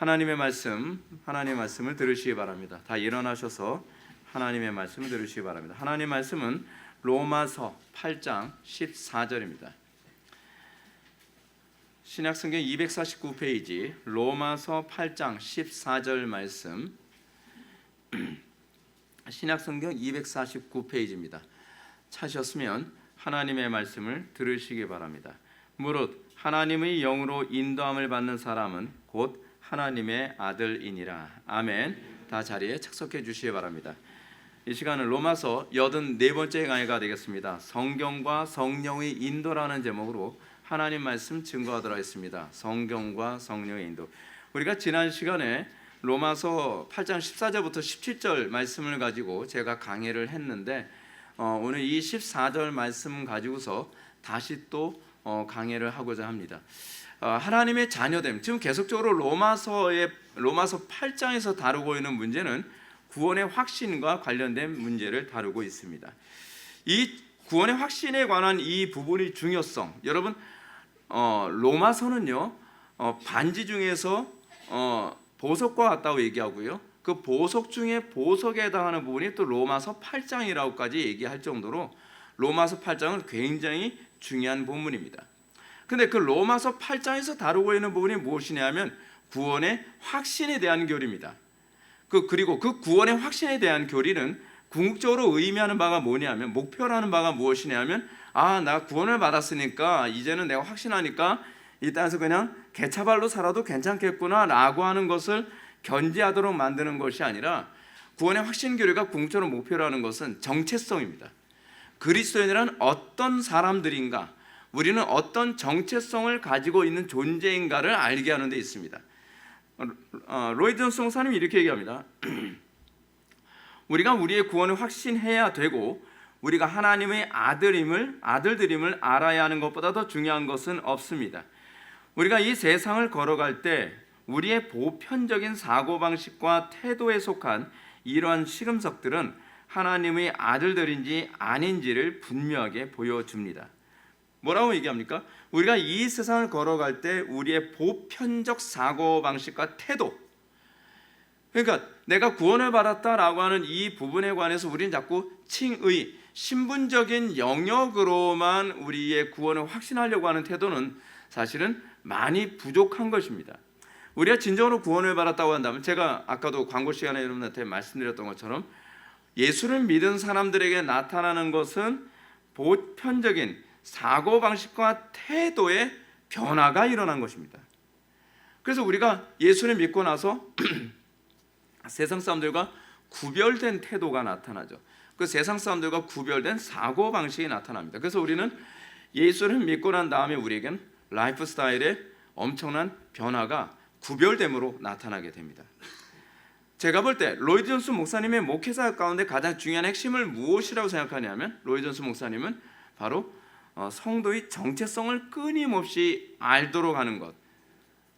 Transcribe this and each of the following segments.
하나님의 말씀을 들으시기 바랍니다. 다 일어나셔서 하나님의 말씀을 들으시기 바랍니다. 하나님의 말씀은 로마서 8장 14절입니다. 신약성경 249페이지 로마서 8장 14절 말씀, 신약성경 249페이지입니다. 찾으셨으면 하나님의 말씀을 들으시기 바랍니다. 무릇 하나님의 영으로 인도함을 받는 사람은 곧 하나님의 아들이니라. 아멘. 다 자리에 착석해 주시기 바랍니다. 이 시간은 로마서 84번째 강의가 되겠습니다. 성경과 성령의 인도라는 제목으로 하나님 말씀 증거하도록 하겠습니다. 성경과 성령의 인도. 우리가 지난 시간에 로마서 8장 14절부터 17절 말씀을 가지고 제가 강의를 했는데 오늘 이 14절 말씀 가지고서 다시 또 강의를 하고자 합니다. 하나님의 자녀됨, 지금 계속적으로 로마서 8장에서 다루고 있는 문제는 구원의 확신과 관련된 문제를 다루고 있습니다. 이 구원의 확신에 관한 이 부분의 중요성, 여러분 로마서는요 반지 중에서 보석과 같다고 얘기하고요, 그 보석 중에 보석에 해당하는 부분이 또 로마서 8장이라고까지 얘기할 정도로 로마서 8장은 굉장히 중요한 본문입니다. 근데 그 로마서 8장에서 다루고 있는 부분이 무엇이냐면 구원의 확신에 대한 교리입니다. 그리고 그 구원의 확신에 대한 교리는 궁극적으로 의미하는 바가 뭐냐면, 목표라는 바가 무엇이냐면, 나 구원을 받았으니까 이제는 내가 확신하니까 이 땅에서 그냥 개차발로 살아도 괜찮겠구나 라고 하는 것을 견지하도록 만드는 것이 아니라, 구원의 확신 교리가 궁극적으로 목표라는 것은 정체성입니다. 그리스도인이란 어떤 사람들인가, 우리는 어떤 정체성을 가지고 있는 존재인가를 알게 하는 데 있습니다. 로이드 존스 목사님이 이렇게 얘기합니다. 우리가 우리의 구원을 확신해야 되고 우리가 하나님의 아들들임을 알아야 하는 것보다 더 중요한 것은 없습니다. 우리가 이 세상을 걸어갈 때 우리의 보편적인 사고방식과 태도에 속한 이러한 시금석들은 하나님의 아들들인지 아닌지를 분명하게 보여줍니다. 뭐라고 얘기합니까? 우리가 이 세상을 걸어갈 때 우리의 보편적 사고방식과 태도, 그러니까 내가 구원을 받았다라고 하는 이 부분에 관해서 우리는 자꾸 칭의, 신분적인 영역으로만 우리의 구원을 확신하려고 하는 태도는 사실은 많이 부족한 것입니다. 우리가 진정으로 구원을 받았다고 한다면, 제가 아까도 광고 시간에 여러분한테 말씀드렸던 것처럼 예수를 믿은 사람들에게 나타나는 것은 보편적인 사고방식과 태도의 변화가 일어난 것입니다. 그래서 우리가 예수를 믿고 나서 세상 사람들과 구별된 태도가 나타나죠. 그 세상 사람들과 구별된 사고방식이 나타납니다. 그래서 우리는 예수를 믿고 난 다음에 우리에겐 라이프 스타일의 엄청난 변화가 구별됨으로 나타나게 됩니다. 제가 볼 때 로이드 존스 목사님의 목회사 가운데 가장 중요한 핵심을 무엇이라고 생각하냐면, 로이드 존스 목사님은 바로 성도의 정체성을 끊임없이 알도록 하는 것.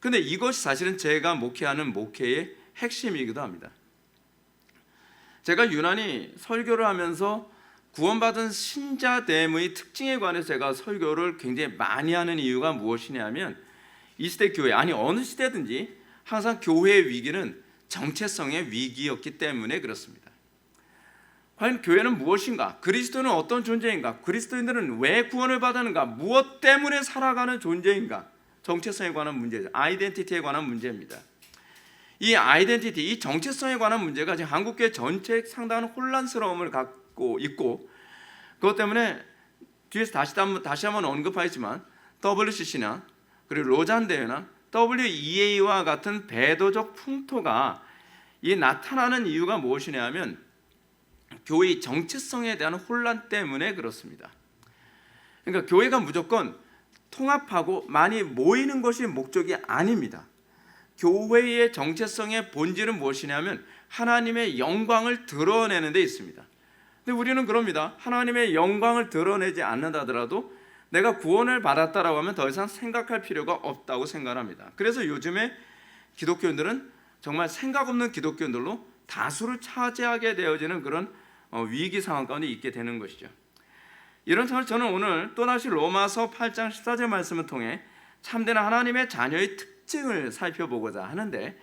근데 이것이 사실은 제가 목회하는 목회의 핵심이기도 합니다. 제가 유난히 설교를 하면서 구원받은 신자됨의 특징에 관해서 제가 설교를 굉장히 많이 하는 이유가 무엇이냐면, 이 시대 교회, 어느 시대든지 항상 교회의 위기는 정체성의 위기였기 때문에 그렇습니다. 과연 교회는 무엇인가? 그리스도는 어떤 존재인가? 그리스도인들은 왜 구원을 받았는가? 무엇 때문에 살아가는 존재인가? 정체성에 관한 문제죠. 아이덴티티에 관한 문제입니다. 이 아이덴티티, 이 정체성에 관한 문제가 지금 한국교회 전체에 상당한 혼란스러움을 갖고 있고, 그것 때문에 뒤에서 다시 한번 언급하지만 WCC나 그리고 로잔 대회나 WEA와 같은 배도적 풍토가 나타나는 이유가 무엇이냐면 교회의 정체성에 대한 혼란 때문에 그렇습니다. 그러니까 교회가 무조건 통합하고 많이 모이는 것이 목적이 아닙니다. 교회의 정체성의 본질은 무엇이냐면 하나님의 영광을 드러내는 데 있습니다. 근데 우리는 그럽니다. 하나님의 영광을 드러내지 않는다더라도 내가 구원을 받았다라고 하면 더 이상 생각할 필요가 없다고 생각합니다. 그래서 요즘에 기독교인들은 정말 생각 없는 기독교인들로 다수를 차지하게 되어지는 그런 위기 상황 가운데 있게 되는 것이죠. 이런 상황에서 저는 오늘 또다시 로마서 8장 14절 말씀을 통해 참된 하나님의 자녀의 특징을 살펴보고자 하는데,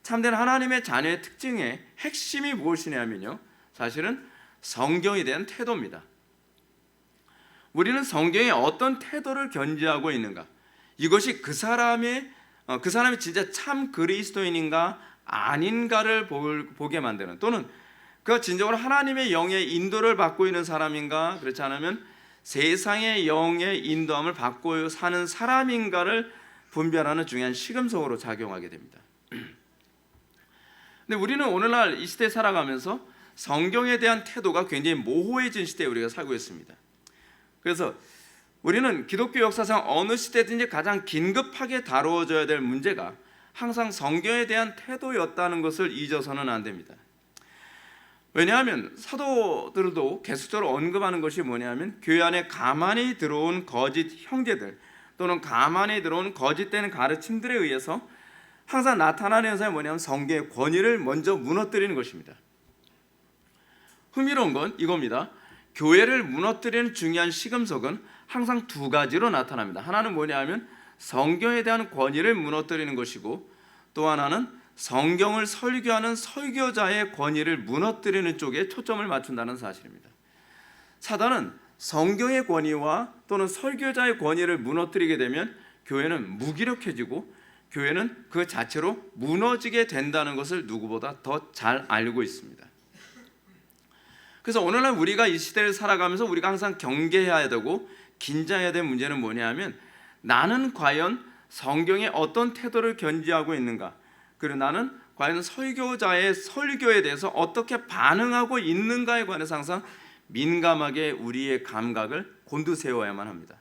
참된 하나님의 자녀의 특징의 핵심이 무엇이냐면요, 사실은 성경에 대한 태도입니다. 우리는 성경에 어떤 태도를 견지하고 있는가, 이것이 그 사람이 진짜 참 그리스도인인가 아닌가를 보게 만드는, 또는 그가 진정으로 하나님의 영의 인도를 받고 있는 사람인가, 그렇지 않으면 세상의 영의 인도함을 받고 사는 사람인가를 분별하는 중요한 시금석으로 작용하게 됩니다. 근데 우리는 오늘날 이 시대에 살아가면서 성경에 대한 태도가 굉장히 모호해진 시대에 우리가 살고 있습니다. 그래서 우리는 기독교 역사상 어느 시대든지 가장 긴급하게 다루어져야 될 문제가 항상 성경에 대한 태도였다는 것을 잊어서는 안 됩니다. 왜냐하면 사도들도 계속적으로 언급하는 것이 뭐냐면, 교회 안에 가만히 들어온 거짓 형제들 또는 가만히 들어온 거짓된 가르침들에 의해서 항상 나타나는 현상이 뭐냐면 성경의 권위를 먼저 무너뜨리는 것입니다. 흥미로운 건 이겁니다. 교회를 무너뜨리는 중요한 시금석은 항상 두 가지로 나타납니다. 하나는 뭐냐면 성경에 대한 권위를 무너뜨리는 것이고, 또 하나는 성경을 설교하는 설교자의 권위를 무너뜨리는 쪽에 초점을 맞춘다는 사실입니다. 사단은 성경의 권위와 또는 설교자의 권위를 무너뜨리게 되면 교회는 무기력해지고 교회는 그 자체로 무너지게 된다는 것을 누구보다 더 잘 알고 있습니다. 그래서 오늘날 우리가 이 시대를 살아가면서 우리가 항상 경계해야 되고 긴장해야 될 문제는 뭐냐면, 나는 과연 성경에 어떤 태도를 견지하고 있는가, 그리고 나는 과연 설교자의 설교에 대해서 어떻게 반응하고 있는가에 관해서 항상 민감하게 우리의 감각을 곤두세워야만 합니다.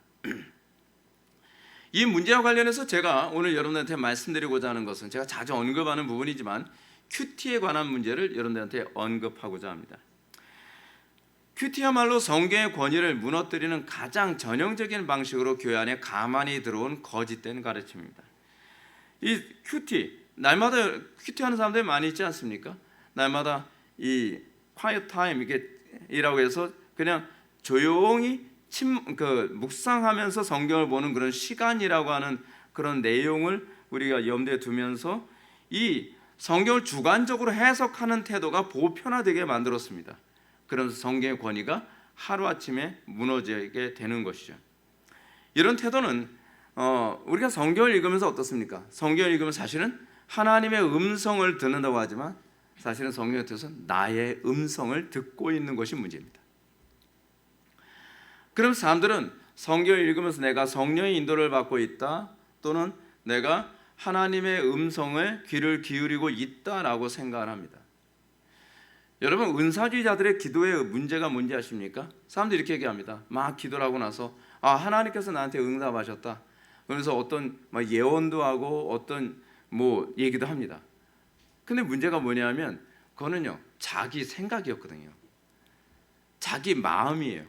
이 문제와 관련해서 제가 오늘 여러분들한테 말씀드리고자 하는 것은, 제가 자주 언급하는 부분이지만 큐티에 관한 문제를 여러분들한테 언급하고자 합니다. 큐티야말로 성경의 권위를 무너뜨리는 가장 전형적인 방식으로 교회 안에 가만히 들어온 거짓된 가르침입니다. 이 큐티, 날마다 큐티하는 사람들이 많이 있지 않습니까? 날마다 이 quiet time 이라고 해서 그냥 조용히 묵상하면서 성경을 보는 그런 시간이라고 하는 그런 내용을 우리가 염두에 두면서 이 성경을 주관적으로 해석하는 태도가 보편화되게 만들었습니다. 그러면서 성경의 권위가 하루아침에 무너지게 되는 것이죠. 이런 태도는 우리가 성경을 읽으면서 어떻습니까? 성경을 읽으면 사실은 하나님의 음성을 듣는다고 하지만 사실은 성경에 뜻은 나의 음성을 듣고 있는 것이 문제입니다. 그럼 사람들은 성경을 읽으면서 내가 성령의 인도를 받고 있다, 또는 내가 하나님의 음성에 귀를 기울이고 있다라고 생각을 합니다. 여러분, 은사주의자들의 기도의 문제가 뭔지 아십니까? 사람들이 이렇게 얘기합니다. 막 기도를 하고 나서 하나님께서 나한테 응답하셨다, 그래서 어떤 예언도 하고 어떤 얘기도 합니다. 근데 문제가 뭐냐면 그거는요, 자기 생각이었거든요. 자기 마음이에요.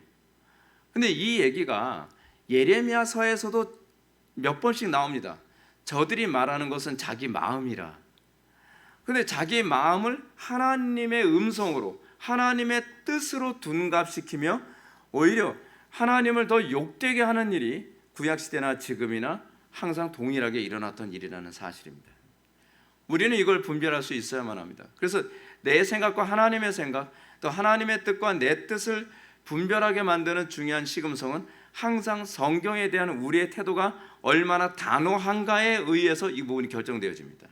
근데 이 얘기가 예레미야서에서도 몇 번씩 나옵니다. 저들이 말하는 것은 자기 마음이라. 근데 자기 마음을 하나님의 음성으로, 하나님의 뜻으로 둔갑시키며 오히려 하나님을 더 욕되게 하는 일이 구약시대나 지금이나 항상 동일하게 일어났던 일이라는 사실입니다. 우리는 이걸 분별할 수 있어야만 합니다. 그래서 내 생각과 하나님의 생각, 또 하나님의 뜻과 내 뜻을 분별하게 만드는 중요한 시금석은 항상 성경에 대한 우리의 태도가 얼마나 단호한가에 의해서 이 부분이 결정되어집니다.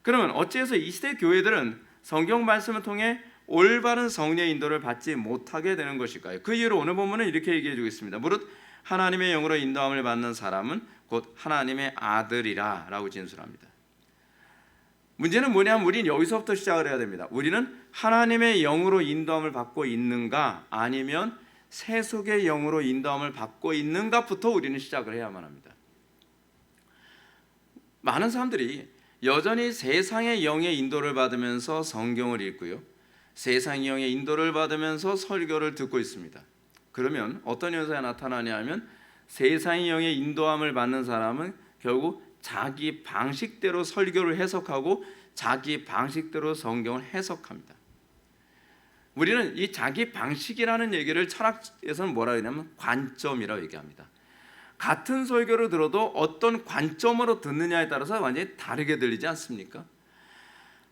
그러면 어찌해서 이 시대 교회들은 성경 말씀을 통해 올바른 성령의 인도를 받지 못하게 되는 것일까요? 그 이유로 오늘 본문은 이렇게 얘기해 주고 있습니다. 무릇 하나님의 영으로 인도함을 받는 사람은 곧 하나님의 아들이라 라고 진술합니다. 문제는 뭐냐면 우리는 여기서부터 시작을 해야 됩니다. 우리는 하나님의 영으로 인도함을 받고 있는가, 아니면 세속의 영으로 인도함을 받고 있는가부터 우리는 시작을 해야만 합니다. 많은 사람들이 여전히 세상의 영의 인도를 받으면서 성경을 읽고요, 세상의 영의 인도를 받으면서 설교를 듣고 있습니다. 그러면 어떤 현상이 나타나냐 하면, 세상의 영의 인도함을 받는 사람은 결국 자기 방식대로 설교를 해석하고 자기 방식대로 성경을 해석합니다. 우리는 이 자기 방식이라는 얘기를 철학에서는 뭐라 하냐면 관점이라고 얘기합니다. 같은 설교를 들어도 어떤 관점으로 듣느냐에 따라서 완전히 다르게 들리지 않습니까?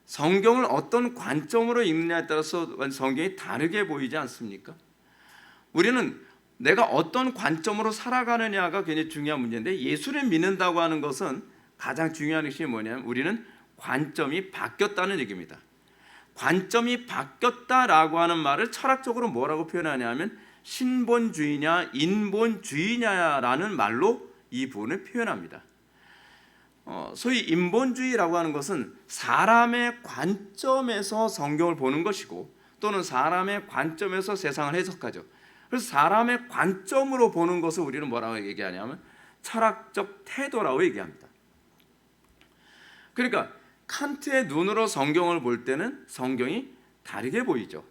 성경을 어떤 관점으로 읽느냐에 따라서 성경이 다르게 보이지 않습니까? 우리는 내가 어떤 관점으로 살아가느냐가 굉장히 중요한 문제인데, 예수를 믿는다고 하는 것은 가장 중요한 것이 뭐냐면 우리는 관점이 바뀌었다는 얘기입니다. 관점이 바뀌었다라고 하는 말을 철학적으로 뭐라고 표현하냐면 신본주의냐 인본주의냐라는 말로 이 부분을 표현합니다. 소위 인본주의라고 하는 것은 사람의 관점에서 성경을 보는 것이고, 또는 사람의 관점에서 세상을 해석하죠. 그래서 사람의 관점으로 보는 것을 우리는 뭐라고 얘기하냐면 철학적 태도라고 얘기합니다. 그러니까 칸트의 눈으로 성경을 볼 때는 성경이 다르게 보이죠.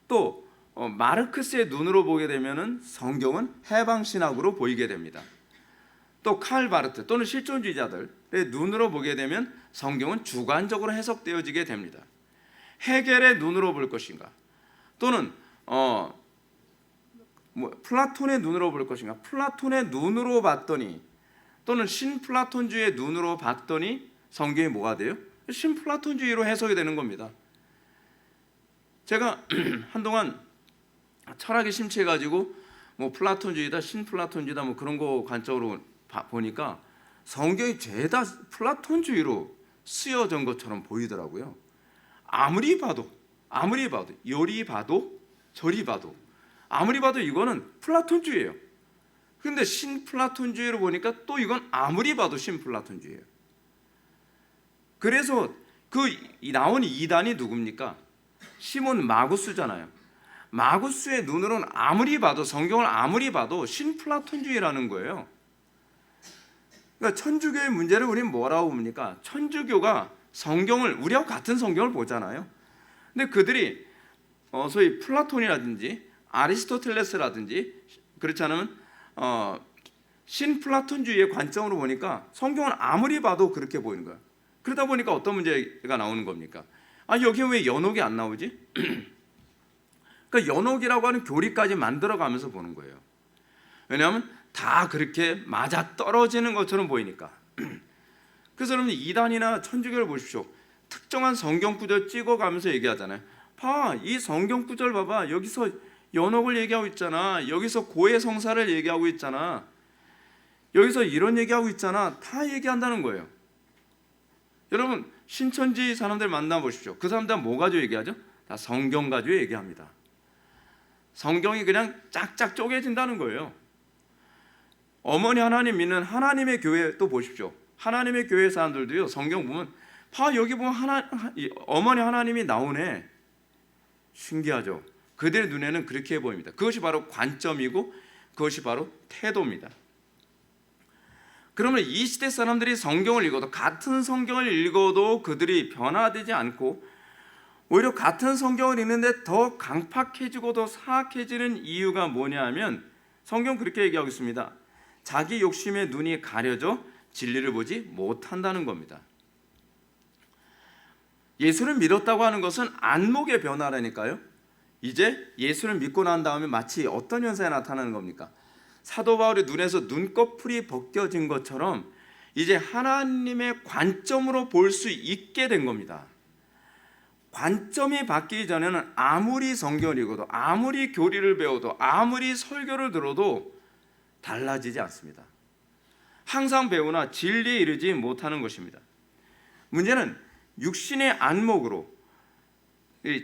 또 마르크스의 눈으로 보게 되면은 성경은 해방신학으로 보이게 됩니다. 또 칼 바르트 또는 실존주의자들의 눈으로 보게 되면 성경은 주관적으로 해석되어지게 됩니다. 헤겔의 눈으로 볼 것인가, 또는 플라톤의 눈으로 볼 것인가, 플라톤의 눈으로 봤더니, 또는 신플라톤주의의 눈으로 봤더니 성경이 뭐가 돼요? 신플라톤주의로 해석이 되는 겁니다. 제가 한동안 철학에 심취해가지고 플라톤주의다 신플라톤주의다 그런 거 관점으로 보니까 성경이 죄다 플라톤주의로 쓰여진 것처럼 보이더라고요. 아무리 봐도 요리 봐도 저리 봐도 아무리 봐도 이거는 플라톤주의예요. 그런데 신플라톤주의로 보니까 또 이건 아무리 봐도 신플라톤주의예요. 그래서 나온 이단이 누굽니까? 시몬 마구스잖아요. 마구스의 눈으로는 아무리 봐도, 성경을 아무리 봐도 신플라톤주의라는 거예요. 그러니까 천주교의 문제를 우리는 뭐라고 봅니까? 천주교가 성경을, 우리하고 같은 성경을 보잖아요. 근데 그들이 소위 플라톤이라든지 아리스토텔레스라든지 그렇지 않으면 신플라톤주의의 관점으로 보니까 성경은 아무리 봐도 그렇게 보이는 거예요. 그러다 보니까 어떤 문제가 나오는 겁니까? 여기 왜 연옥이 안 나오지? 그러니까 연옥이라고 하는 교리까지 만들어가면서 보는 거예요. 왜냐하면 다 그렇게 맞아 떨어지는 것처럼 보이니까. 그래서 여러분 이단이나 천주교를 보십시오. 특정한 성경 구절 찍어가면서 얘기하잖아요. 이 성경 구절 봐봐. 여기서 연옥을 얘기하고 있잖아. 여기서 고해성사를 얘기하고 있잖아. 여기서 이런 얘기하고 있잖아. 다 얘기한다는 거예요. 여러분 신천지 사람들 만나보십시오. 그 사람들은 뭐 가지고 얘기하죠? 다 성경 가지고 얘기합니다. 성경이 그냥 짝짝 쪼개진다는 거예요. 어머니 하나님 믿는 하나님의 교회 또 보십시오. 하나님의 교회 사람들도요, 성경 보면 여기 보면 어머니 하나님이 나오네. 신기하죠. 그들의 눈에는 그렇게 보입니다. 그것이 바로 관점이고 그것이 바로 태도입니다. 그러면 이 시대 사람들이 성경을 읽어도, 같은 성경을 읽어도 그들이 변화되지 않고 오히려 같은 성경을 읽는데 더 강팍해지고 더 사악해지는 이유가 뭐냐 하면, 성경 그렇게 얘기하고 있습니다. 자기 욕심에 눈이 가려져 진리를 보지 못한다는 겁니다. 예수를 믿었다고 하는 것은 안목의 변화라니까요. 이제 예수를 믿고 난 다음에 마치 어떤 현상이 나타나는 겁니까? 사도 바울의 눈에서 눈꺼풀이 벗겨진 것처럼 이제 하나님의 관점으로 볼 수 있게 된 겁니다. 관점이 바뀌기 전에는 아무리 성경을 읽어도, 아무리 교리를 배워도, 아무리 설교를 들어도 달라지지 않습니다. 항상 배우나 진리에 이르지 못하는 것입니다. 문제는 육신의 안목으로,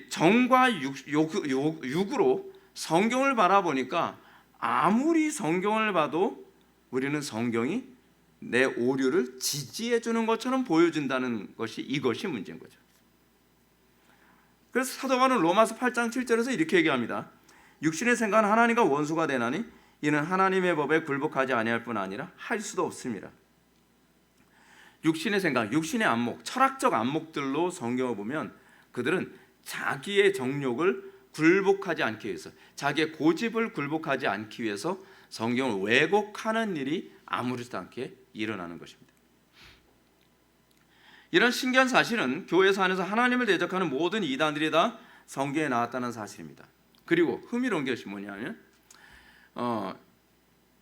정과 육으로 성경을 바라보니까 아무리 성경을 봐도 우리는 성경이 내 오류를 지지해 주는 것처럼 보여준다는 것이, 이것이 문제인 거죠. 그래서 사도 바울은 로마서 8장 7절에서 이렇게 얘기합니다. 육신의 생각은 하나님과 원수가 되나니 이는 하나님의 법에 굴복하지 아니할 뿐 아니라 할 수도 없습니다. 육신의 생각, 육신의 안목, 철학적 안목들로 성경을 보면 그들은 자기의 정욕을 굴복하지 않기 위해서, 자기의 고집을 굴복하지 않기 위해서 성경을 왜곡하는 일이 아무렇지도 않게 일어나는 것입니다. 이런 신기한 사실은 교회에서 안에서 하나님을 대적하는 모든 이단들이 다 성경에 나왔다는 사실입니다. 그리고 흥미로운 것이 뭐냐면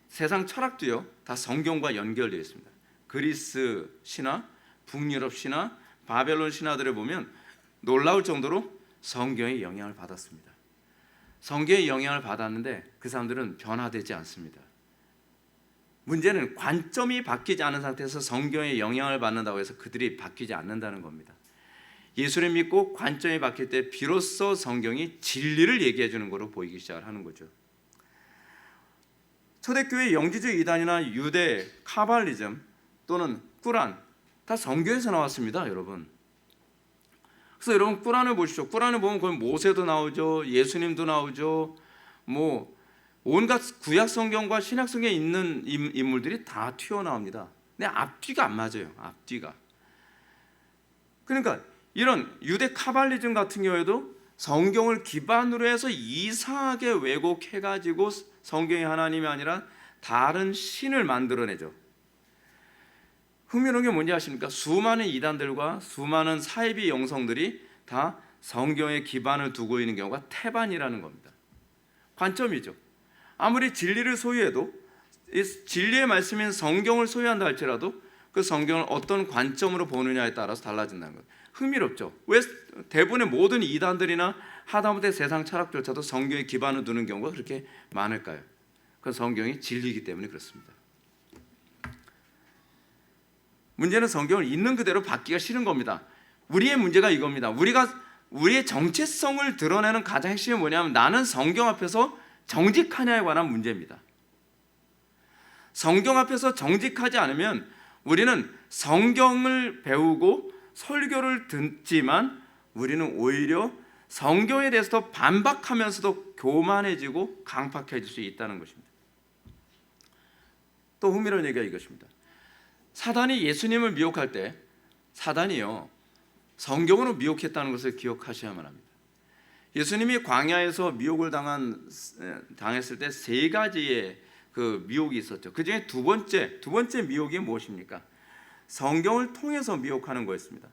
세상 철학도요 다 성경과 연결되어 있습니다. 그리스 신화, 북유럽 신화, 바벨론 신화들을 보면 놀라울 정도로 성경의 영향을 받았습니다. 성경의 영향을 받았는데 그 사람들은 변화되지 않습니다. 문제는 관점이 바뀌지 않은 상태에서 성경의 영향을 받는다고 해서 그들이 바뀌지 않는다는 겁니다. 예수를 믿고 관점이 바뀔 때 비로소 성경이 진리를 얘기해 주는 것으로 보이기 시작을 하는 거죠. 초대교회 영지주의 이단이나 유대 카발리즘 또는 꾸란 다 성경에서 나왔습니다, 여러분. 그래서 여러분 꾸란을 보십시오. 꾸란을 보면 거기 모세도 나오죠, 예수님도 나오죠, 뭐 온갖 구약 성경과 신약 성경에 있는 인물들이 다 튀어나옵니다. 근데 앞뒤가 안 맞아요. 앞뒤가. 그러니까 이런 유대 카발리즘 같은 경우에도 성경을 기반으로 해서 이상하게 왜곡해가지고 성경이 하나님이 아니라 다른 신을 만들어내죠. 흥미로운 게 뭔지 아십니까? 수많은 이단들과 수많은 사이비 영성들이 다 성경에 기반을 두고 있는 경우가 태반이라는 겁니다. 관점이죠. 아무리 진리를 소유해도 진리의 말씀인 성경을 소유한다 할지라도 그 성경을 어떤 관점으로 보느냐에 따라서 달라진다는 것. 흥미롭죠. 왜 대부분의 모든 이단들이나 하다못해 세상 철학조차도 성경에 기반을 두는 경우가 그렇게 많을까요? 그 성경이 진리이기 때문에 그렇습니다. 문제는 성경을 있는 그대로 받기가 싫은 겁니다. 우리의 문제가 이겁니다. 우리의 정체성을 드러내는 가장 핵심이 뭐냐면 나는 성경 앞에서 정직하냐에 관한 문제입니다. 성경 앞에서 정직하지 않으면 우리는 성경을 배우고 설교를 듣지만 우리는 오히려 성경에 대해서 더 반박하면서도 교만해지고 강팍해질 수 있다는 것입니다. 또 흥미로운 얘기가 이것입니다. 사단이 예수님을 미혹할 때 사단이요 성경으로 미혹했다는 것을 기억하셔야만 합니다. 예수님이 광야에서 미혹을 당했을 때 세 가지의 그 미혹이 있었죠. 그 중에 두 번째 미혹이 무엇입니까? 성경을 통해서 미혹하는 거였습니다.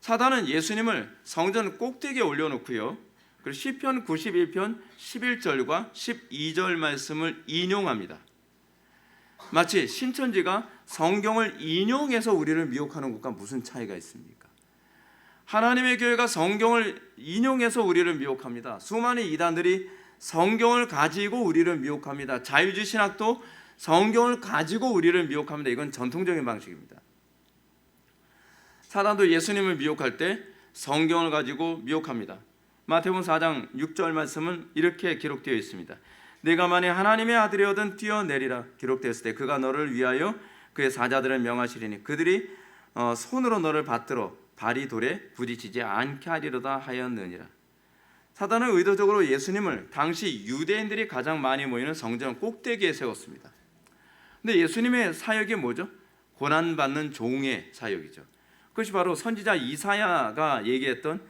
사단은 예수님을 성전 꼭대기에 올려놓고요, 그리고 시편 91편 11절과 12절 말씀을 인용합니다. 마치 신천지가 성경을 인용해서 우리를 미혹하는 것과 무슨 차이가 있습니까? 하나님의 교회가 성경을 인용해서 우리를 미혹합니다. 수많은 이단들이 성경을 가지고 우리를 미혹합니다. 자유주의 신학도 성경을 가지고 우리를 미혹합니다. 이건 전통적인 방식입니다. 사단도 예수님을 미혹할 때 성경을 가지고 미혹합니다. 마태복음 4장 6절 말씀은 이렇게 기록되어 있습니다. 내가 만일 하나님의 아들이거든 뛰어내리라 기록되었을 때 그가 너를 위하여 그의 사자들을 명하시리니 그들이 손으로 너를 받들어 발이 돌에 부딪히지 않게 하리로다 하였느니라. 사단은 의도적으로 예수님을 당시 유대인들이 가장 많이 모이는 성전 꼭대기에 세웠습니다. 근데 예수님의 사역이 뭐죠? 고난받는 종의 사역이죠. 그것이 바로 선지자 이사야가 얘기했던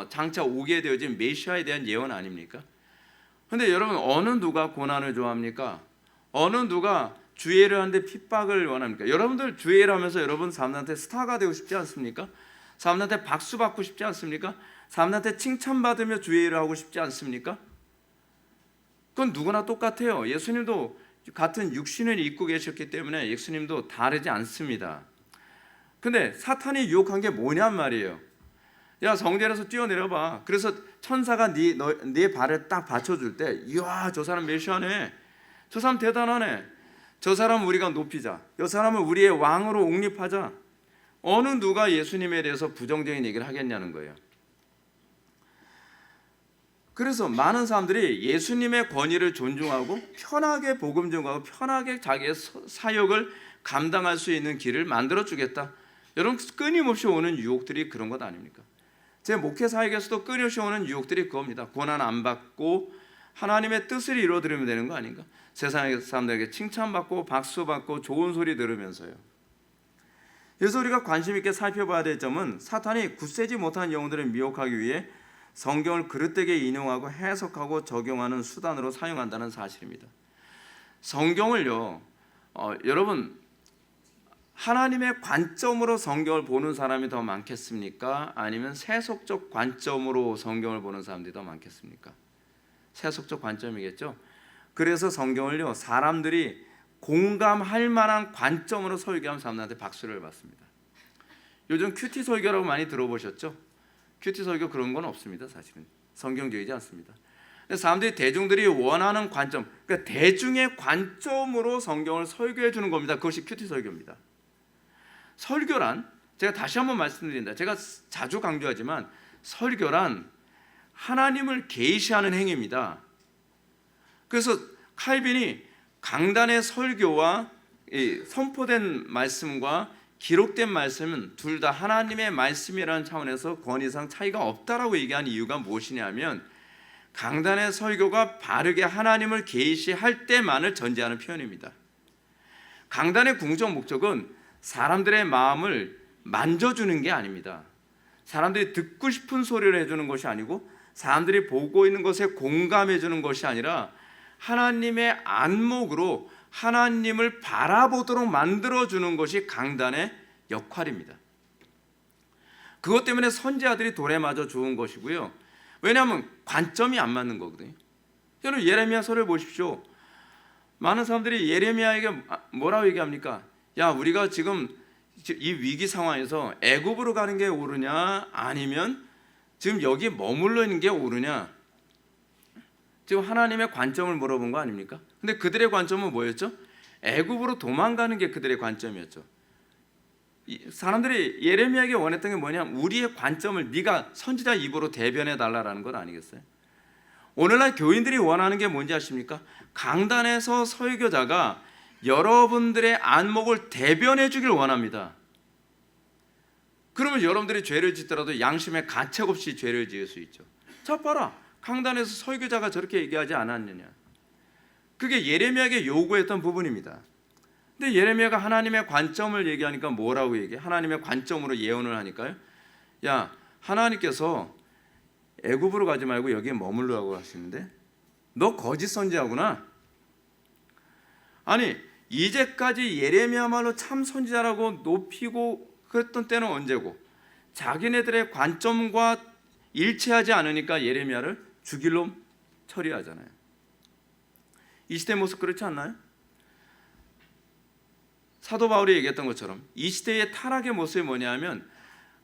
장차 오게 되어진 메시아에 대한 예언 아닙니까? 근데 여러분 어느 누가 고난을 좋아합니까? 어느 누가 주의를 하는데 핍박을 원합니까? 여러분들 주의를 하면서 여러분 사람들한테 스타가 되고 싶지 않습니까? 사람들한테 박수 받고 싶지 않습니까? 사람들한테 칭찬받으며 주의를 하고 싶지 않습니까? 그건 누구나 똑같아요. 예수님도 같은 육신을 입고 계셨기 때문에 예수님도 다르지 않습니다. 근데 사탄이 유혹한 게 뭐냔 말이에요. 야 성전에서 뛰어내려봐. 그래서 천사가 네 발을 딱 받쳐줄 때 이야 저 사람 메시아네, 저 사람 대단하네, 저 사람 우리가 높이자, 저 사람을 우리의 왕으로 옹립하자. 어느 누가 예수님에 대해서 부정적인 얘기를 하겠냐는 거예요. 그래서 많은 사람들이 예수님의 권위를 존중하고 편하게 복음 전하고 편하게 자기의 사역을 감당할 수 있는 길을 만들어주겠다. 여러분 끊임없이 오는 유혹들이 그런 것 아닙니까? 제 목회 사역에서도 끊임없이 오는 유혹들이 그겁니다. 고난 안 받고 하나님의 뜻을 이루어드리면 되는 거 아닌가? 세상의 사람들에게 칭찬받고 박수받고 좋은 소리 들으면서요. 그래서 우리가 관심 있게 살펴봐야 될 점은 사탄이 굳세지 못한 영혼들을 미혹하기 위해 성경을 그릇되게 인용하고 해석하고 적용하는 수단으로 사용한다는 사실입니다. 성경을요, 여러분 하나님의 관점으로 성경을 보는 사람이 더 많겠습니까? 아니면 세속적 관점으로 성경을 보는 사람들이 더 많겠습니까? 세속적 관점이겠죠. 그래서 성경을요 사람들이 공감할 만한 관점으로 설교하면 사람들한테 박수를 받습니다. 요즘 큐티 설교라고 많이 들어보셨죠? 큐티 설교 그런 건 없습니다. 사실은 성경적이지 않습니다. 사람들이 대중들이 원하는 관점, 그러니까 대중의 관점으로 성경을 설교해 주는 겁니다. 그것이 큐티 설교입니다. 설교란, 제가 다시 한번 말씀드린다. 제가 자주 강조하지만 설교란 하나님을 계시하는 행위입니다. 그래서 칼빈이 강단의 설교와 선포된 말씀과 기록된 말씀은 둘 다 하나님의 말씀이라는 차원에서 권위상 차이가 없다라고 얘기한 이유가 무엇이냐면, 강단의 설교가 바르게 하나님을 계시할 때만을 전제하는 표현입니다. 강단의 궁극적 목적은 사람들의 마음을 만져주는 게 아닙니다. 사람들이 듣고 싶은 소리를 해주는 것이 아니고, 사람들이 보고 있는 것에 공감해주는 것이 아니라 하나님의 안목으로 하나님을 바라보도록 만들어주는 것이 강단의 역할입니다. 그것 때문에 선지자들이 돌에 맞아 죽은 것이고요. 왜냐하면 관점이 안 맞는 거거든요. 여러분 예레미야서를 보십시오. 많은 사람들이 예레미야에게 뭐라고 얘기합니까? 야, 우리가 지금 이 위기 상황에서 애굽으로 가는 게 옳으냐, 아니면 지금 여기 머물러 있는 게 옳으냐? 지금 하나님의 관점을 물어본 거 아닙니까? 근데 그들의 관점은 뭐였죠? 애굽으로 도망가는 게 그들의 관점이었죠. 사람들이 예레미야에게 원했던 게 뭐냐면, 우리의 관점을 네가 선지자 입으로 대변해 달라라는 것 아니겠어요? 오늘날 교인들이 원하는 게 뭔지 아십니까? 강단에서 설교자가 여러분들의 안목을 대변해 주길 원합니다. 그러면 여러분들이 죄를 짓더라도 양심에 가책 없이 죄를 지을 수 있죠. 자, 봐라, 강단에서 설교자가 저렇게 얘기하지 않았느냐. 그게 예레미야에게 요구했던 부분입니다. 근데 예레미야가 하나님의 관점을 얘기하니까 뭐라고 얘기해? 하나님의 관점으로 예언을 하니까요, 야, 하나님께서 애굽으로 가지 말고 여기에 머물러라고 하시는데 너 거짓 선지자구나. 아니, 이제까지 예레미야말로 참 선지자라고 높이고 그랬던 때는 언제고, 자기네들의 관점과 일치하지 않으니까 예레미야를 죽일로 처리하잖아요. 이 시대 모습 그렇지 않나요? 사도 바울이 얘기했던 것처럼 이 시대의 타락의 모습이 뭐냐면,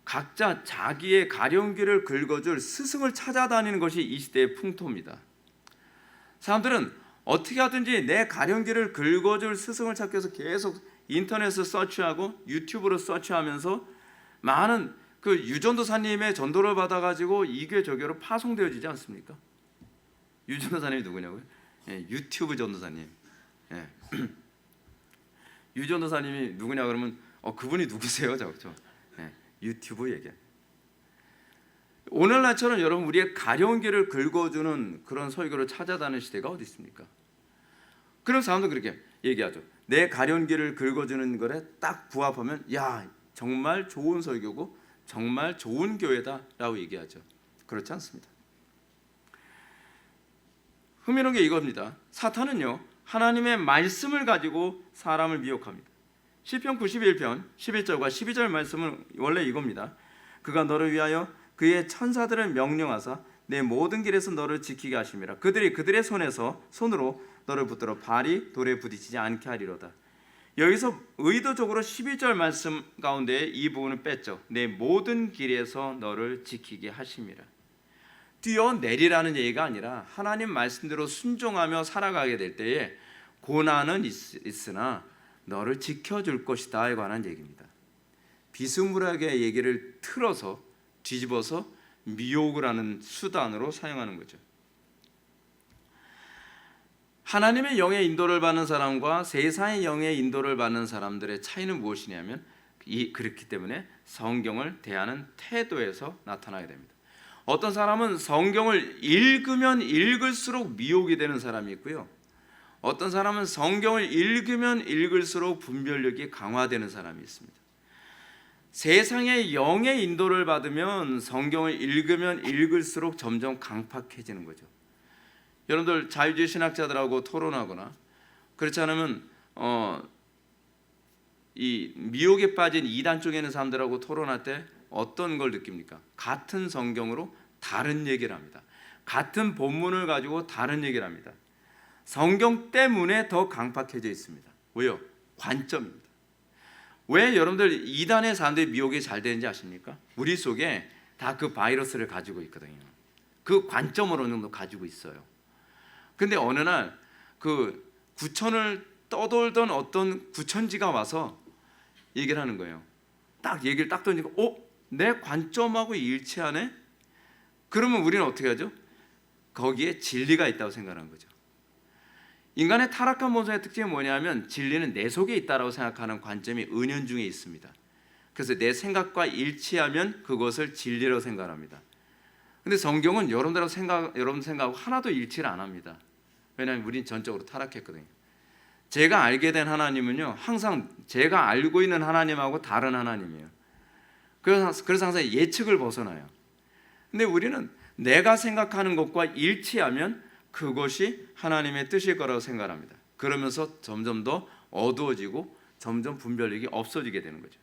각자 자기의 가령귀를 긁어줄 스승을 찾아다니는 것이 이 시대의 풍토입니다. 사람들은 어떻게 하든지 내 가령귀를 긁어줄 스승을 찾기 위해서 계속 인터넷을 서치하고 유튜브로 서치하면서 많은 그 유전도사님의 전도를 받아가지고 이교 저교로 파송되어지지 않습니까? 유전도사님이 누구냐고요? 유튜브 전도사님. 유전도사님이 누구냐 그러면 그분이 누구세요? 유튜브 얘기. 오늘날처럼 여러분 우리의 가령귀를 긁어주는 그런 설교를 찾아다니는 시대가 어디 있습니까? 그런 사람도 그렇게 얘기하죠. 내 가령귀를 긁어주는 것에 딱 부합하면 야, 정말 좋은 설교고 정말 좋은 교회다라고 얘기하죠. 그렇지 않습니다. 흥미로운 게 이겁니다. 사탄은요, 하나님의 말씀을 가지고 사람을 미혹합니다. 시편 91편 11절과 12절 말씀은 원래 이겁니다. 그가 너를 위하여 그의 천사들을 명령하사 내 모든 길에서 너를 지키게 하심이라. 그들이 그들의 손으로 너를 붙들어 발이 돌에 부딪히지 않게 하리로다. 여기서 의도적으로 12절 말씀 가운데 이 부분을 뺐죠. 내 모든 길에서 너를 지키게 하심이라. 뛰어내리라는 얘기가 아니라 하나님 말씀대로 순종하며 살아가게 될 때에 고난은 있으나 너를 지켜줄 것이다에 관한 얘기입니다. 비스무리하게 얘기를 틀어서 뒤집어서 미혹을 하는 수단으로 사용하는 거죠. 하나님의 영의 인도를 받는 사람과 세상의 영의 인도를 받는 사람들의 차이는 무엇이냐면, 그렇기 때문에 성경을 대하는 태도에서 나타나게 됩니다. 어떤 사람은 성경을 읽으면 읽을수록 미혹이 되는 사람이 있고요, 어떤 사람은 성경을 읽으면 읽을수록 분별력이 강화되는 사람이 있습니다. 세상의 영의 인도를 받으면 성경을 읽으면 읽을수록 점점 강팍해지는 거죠. 여러분들 자유주의 신학자들하고 토론하거나 그렇지 않으면 이 미혹에 빠진 이단 쪽에 있는 사람들하고 토론할 때 어떤 걸 느낍니까? 같은 성경으로 다른 얘기를 합니다. 같은 본문을 가지고 다른 얘기를 합니다. 성경 때문에 더 강팍해져 있습니다. 왜요? 관점입니다. 왜 여러분들 이단의 사람들이 미혹이 잘 되는지 아십니까? 우리 속에 다 그 바이러스를 가지고 있거든요. 그 관점을 어느 정도 가지고 있어요. 근데 어느 날 그 구천을 떠돌던 어떤 구천지가 와서 얘기를 하는 거예요. 딱 얘기를 딱 던지고 내 관점하고 일치하네? 그러면 우리는 어떻게 하죠? 거기에 진리가 있다고 생각하는 거죠. 인간의 타락한 본성의 특징이 뭐냐면 진리는 내 속에 있다고 생각하는 관점이 은연중에 있습니다. 그래서 내 생각과 일치하면 그것을 진리로 생각합니다. 근데 성경은 여러분 생각하고 하나도 일치를 안 합니다. 왜냐하면 우린 전적으로 타락했거든요. 제가 알게 된 하나님은요, 항상 제가 알고 있는 하나님하고 다른 하나님이에요. 그래서 항상 예측을 벗어나요. 근데 우리는 내가 생각하는 것과 일치하면 그것이 하나님의 뜻일 거라고 생각합니다. 그러면서 점점 더 어두워지고 점점 분별력이 없어지게 되는 거죠.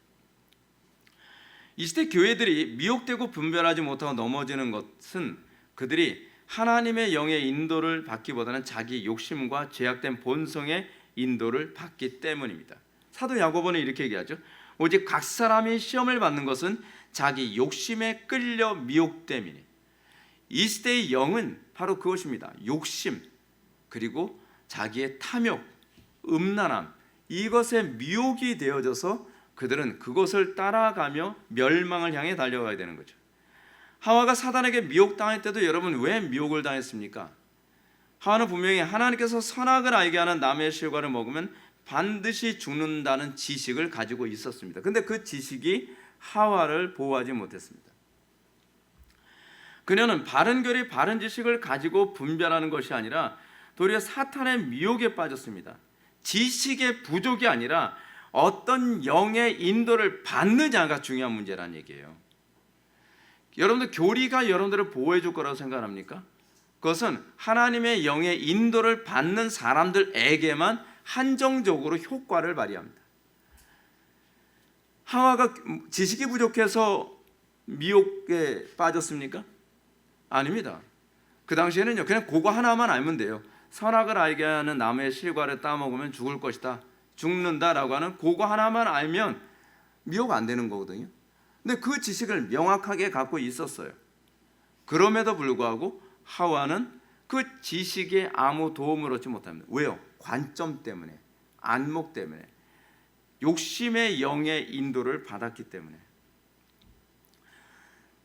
이 시대 교회들이 미혹되고 분별하지 못하고 넘어지는 것은 그들이 하나님의 영의 인도를 받기보다는 자기 욕심과 죄악된 본성의 인도를 받기 때문입니다. 사도 야고보는 이렇게 얘기하죠. 오직 각 사람이 시험을 받는 것은 자기 욕심에 끌려 미혹됨이니. 이 시대의 영은 바로 그것입니다. 욕심, 그리고 자기의 탐욕, 음란함, 이것에 미혹이 되어져서 그들은 그것을 따라가며 멸망을 향해 달려가야 되는 거죠. 하와가 사단에게 미혹당할 때도 여러분 왜 미혹을 당했습니까? 하와는 분명히 하나님께서 선악을 알게 하는 나무의 실과를 먹으면 반드시 죽는다는 지식을 가지고 있었습니다. 근데 그 지식이 하와를 보호하지 못했습니다. 그녀는 바른 교리, 바른 지식을 가지고 분별하는 것이 아니라 도리어 사탄의 미혹에 빠졌습니다. 지식의 부족이 아니라 어떤 영의 인도를 받느냐가 중요한 문제라는 얘기예요. 여러분들 교리가 여러분들을 보호해 줄 거라고 생각합니까? 그것은 하나님의 영의 인도를 받는 사람들에게만 한정적으로 효과를 발휘합니다. 하와가 지식이 부족해서 미혹에 빠졌습니까? 아닙니다. 그 당시에는요, 그냥 그거 하나만 알면 돼요. 선악을 알게 하는 나무의 실과를 따먹으면 죽을 것이다, 죽는다라고 하는 그거 하나만 알면 미혹 안 되는 거거든요. 근데 그 지식을 명확하게 갖고 있었어요. 그럼에도 불구하고 하와는 그 지식에 아무 도움을 얻지 못합니다. 왜요? 관점 때문에, 안목 때문에, 욕심의 영의 인도를 받았기 때문에.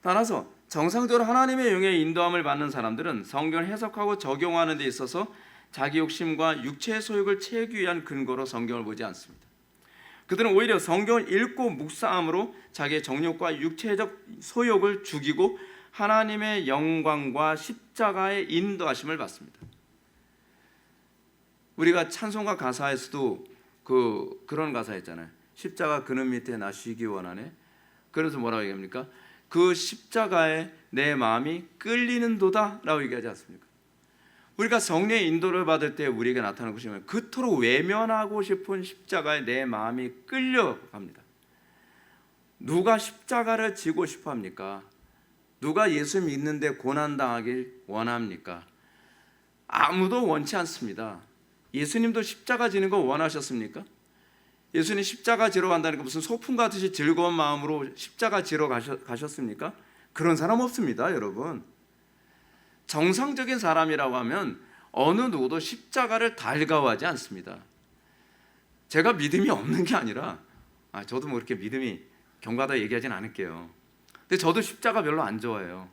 따라서 정상적으로 하나님의 영의 인도함을 받는 사람들은 성경을 해석하고 적용하는 데 있어서 자기 욕심과 육체의 소욕을 채우기 위한 근거로 성경을 보지 않습니다. 그들은 오히려 성경을 읽고 묵상함으로 자기의 정욕과 육체적 소욕을 죽이고 하나님의 영광과 십자가의 인도하심을 받습니다. 우리가 찬송가 가사에서도 그런 가사 있잖아요. 십자가 그늘 밑에 나 쉬기 원하네. 그래서 뭐라고 얘기합니까? 그 십자가에 내 마음이 끌리는 도다라고 얘기하지 않습니까? 우리가 성령의 인도를 받을 때 우리에게 나타나는 것이 그토록 외면하고 싶은 십자가에 내 마음이 끌려갑니다. 누가 십자가를 지고 싶어 합니까? 누가 예수 믿는데 고난당하길 원합니까? 아무도 원치 않습니다. 예수님도 십자가 지는 거 원하셨습니까? 예수님 십자가 지러 간다니까 무슨 소풍 가듯이 즐거운 마음으로 십자가 지러 가셨습니까? 그런 사람 없습니다, 여러분. 정상적인 사람이라고 하면 어느 누구도 십자가를 달가워하지 않습니다. 제가 믿음이 없는 게 아니라 저도 뭐 그렇게 믿음이 경과다 얘기하진 않을게요. 근데 저도 십자가 별로 안 좋아해요.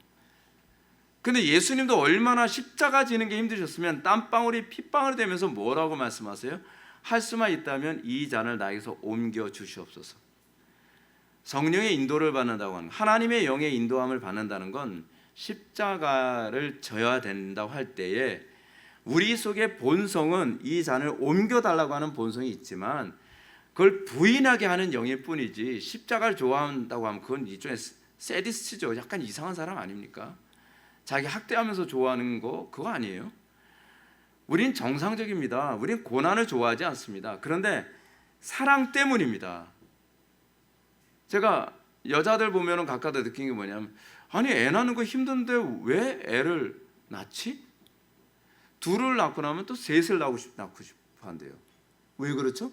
근데 예수님도 얼마나 십자가 지는 게 힘드셨으면 땀방울이 핏방울이 되면서 뭐라고 말씀하세요? 할 수만 있다면 이 잔을 나에게서 옮겨 주시옵소서. 성령의 인도를 받는다고 하는, 하나님의 영의 인도함을 받는다는 건 십자가를 져야 된다고 할 때에 우리 속의 본성은 이 잔을 옮겨달라고 하는 본성이 있지만 그걸 부인하게 하는 영일 뿐이지, 십자가를 좋아한다고 하면 그건 일종의 세디스트죠. 약간 이상한 사람 아닙니까? 자기 학대하면서 좋아하는 거 그거 아니에요? 우린 정상적입니다. 우린 고난을 좋아하지 않습니다. 그런데 사랑 때문입니다. 제가 여자들 보면은 가까이 느낀 게 뭐냐면, 아니 애 낳는 거 힘든데 왜 애를 낳지? 둘을 낳고 나면 또 셋을 낳고 싶어 한대요. 왜 그렇죠?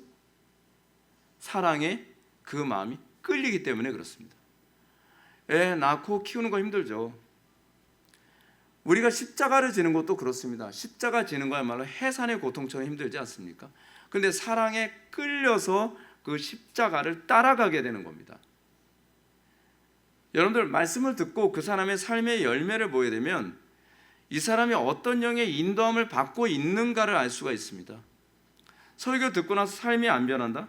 사랑에 그 마음이 끌리기 때문에 그렇습니다. 애 낳고 키우는 거 힘들죠. 우리가 십자가를 지는 것도 그렇습니다. 십자가 지는 거야말로 해산의 고통처럼 힘들지 않습니까? 그런데 사랑에 끌려서 그 십자가를 따라가게 되는 겁니다. 여러분들 말씀을 듣고 그 사람의 삶의 열매를 보게 되면 이 사람이 어떤 영의 인도함을 받고 있는가를 알 수가 있습니다. 설교 듣고 나서 삶이 안 변한다?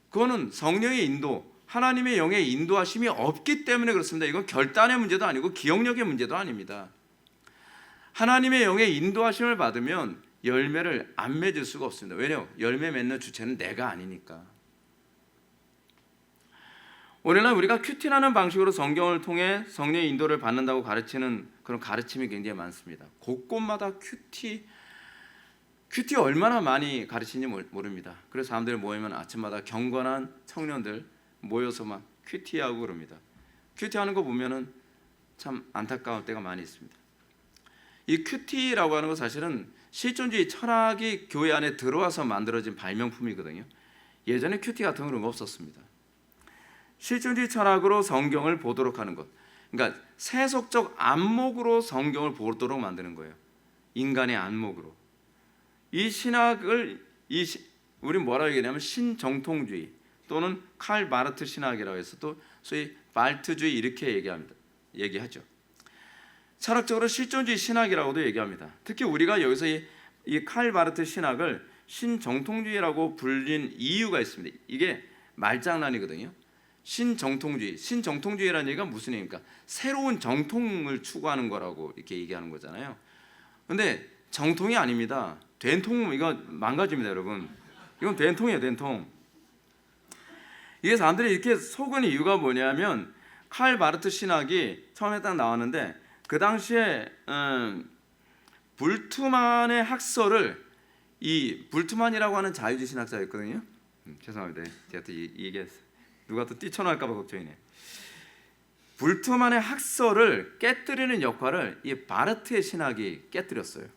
그거는 성령의 인도, 하나님의 영의 인도하심이 없기 때문에 그렇습니다. 이건 결단의 문제도 아니고 기억력의 문제도 아닙니다. 하나님의 영의 인도하심을 받으면 열매를 안 맺을 수가 없습니다. 왜냐하면 열매 맺는 주체는 내가 아니니까. 오늘날 우리가 큐티라는 방식으로 성경을 통해 성령의 인도를 받는다고 가르치는 그런 가르침이 굉장히 많습니다. 곳곳마다 큐티 얼마나 많이 가르치는지 모릅니다. 그래서 사람들이 모이면 아침마다 경건한 청년들 모여서 막 큐티하고 그럽니다. 큐티하는 거 보면은 참 안타까울 때가 많이 있습니다. 이 큐티라고 하는 건 사실은 실존주의 철학이 교회 안에 들어와서 만들어진 발명품이거든요. 예전에 큐티 같은 그런 거 없었습니다. 실존주의 철학으로 성경을 보도록 하는 것, 그러니까 세속적 안목으로 성경을 보도록 만드는 거예요. 인간의 안목으로. 이 신학을 우리 뭐라고 얘기하냐면 신정통주의 또는 칼 바르트 신학이라고 해서 또 소위 발트주의 이렇게 얘기하죠. 철학적으로 실존주의 신학이라고도 얘기합니다. 특히 우리가 여기서 이 칼 바르트 신학을 신정통주의라고 불린 이유가 있습니다. 이게 말장난이거든요. 신정통주의라는 얘기가 무슨 얘기입니까? 새로운 정통을 추구하는 거라고 이렇게 얘기하는 거잖아요. 근데 정통이 아닙니다. 된통. 이거 망가집니다, 여러분. 이건 된통이에요, 된통. 이게 사람들이 이렇게 속은 이유가 뭐냐면 칼 바르트 신학이 처음에 딱 나왔는데 그 당시에 불트만의 학설을, 이 불트만이라고 하는 자유주의 신학자였거든요. 죄송합니다. 제가 또 얘기했어요. 누가 또 뛰쳐나갈까 봐 걱정이네. 불트만의 학설을 깨뜨리는 역할을 이 바르트의 신학이 깨뜨렸어요.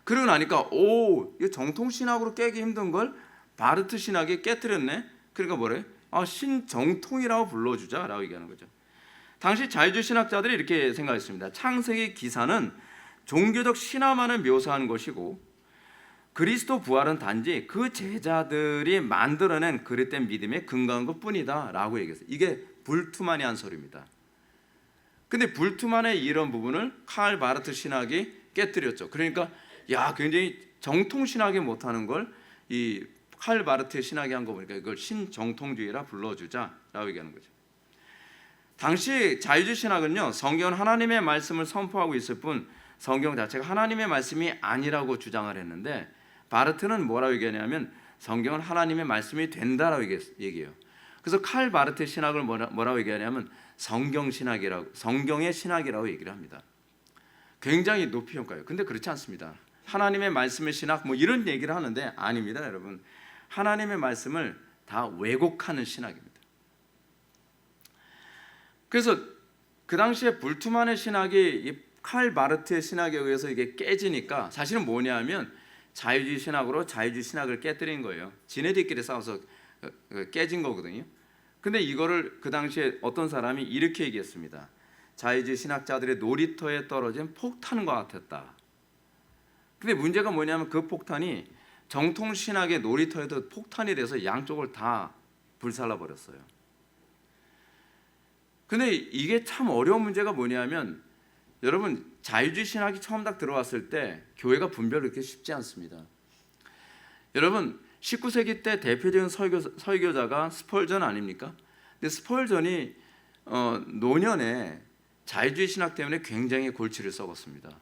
그러고 나니까 이거 정통 신학으로 깨기 힘든 걸 바르트 신학이 깨뜨렸네. 그러니까 뭐래? 신정통이라고 불러주자라고 얘기하는 거죠. 당시 자유주의 신학자들이 이렇게 생각했습니다. 창세기 기사는 종교적 신화만을 묘사하는 것이고 그리스도 부활은 단지 그 제자들이 만들어낸 그릇된 믿음에 근거한 것뿐이다 라고 얘기했어요. 이게 불트만이 한 소리입니다. 근데 불트만의 이런 부분을 칼 바르트 신학이 깨뜨렸죠. 그러니까 굉장히 정통 신학이 못하는 걸 이 칼 바르트 신학이 한 거 보니까 이걸 신정통주의라 불러주자라고 얘기하는 거죠. 당시 자유주의 신학은요, 성경은 하나님의 말씀을 선포하고 있을 뿐 성경 자체가 하나님의 말씀이 아니라고 주장을 했는데 바르트는 뭐라고 얘기하냐면 성경은 하나님의 말씀이 된다라고 얘기해요. 그래서 칼 바르트 신학을 뭐라고 얘기하냐면 성경의 신학이라고 얘기를 합니다. 굉장히 높이 평가해요. 근데 그렇지 않습니다. 하나님의 말씀의 신학 이런 얘기를 하는데 아닙니다, 여러분. 하나님의 말씀을 다 왜곡하는 신학입니다. 그래서 그 당시에 불트만의 신학이 칼 바르트의 신학에 의해서 이게 깨지니까 사실은 뭐냐면 자유주의 신학으로 자유주의 신학을 깨뜨린 거예요. 지네들끼리 싸워서 깨진 거거든요. 근데 이거를 그 당시에 어떤 사람이 이렇게 얘기했습니다. 자유주의 신학자들의 놀이터에 떨어진 폭탄과 같았다. 근데 문제가 뭐냐면 그 폭탄이 정통 신학의 놀이터에도 폭탄이 돼서 양쪽을 다 불살라 버렸어요. 근데 이게 참 어려운 문제가 뭐냐면 여러분, 자유주의 신학이 처음 딱 들어왔을 때 교회가 분별이 그렇게 쉽지 않습니다. 여러분, 19세기 때 대표적인 설교자가 스펄전 아닙니까? 근데 스펄전이 노년에 자유주의 신학 때문에 굉장히 골치를 썩었습니다.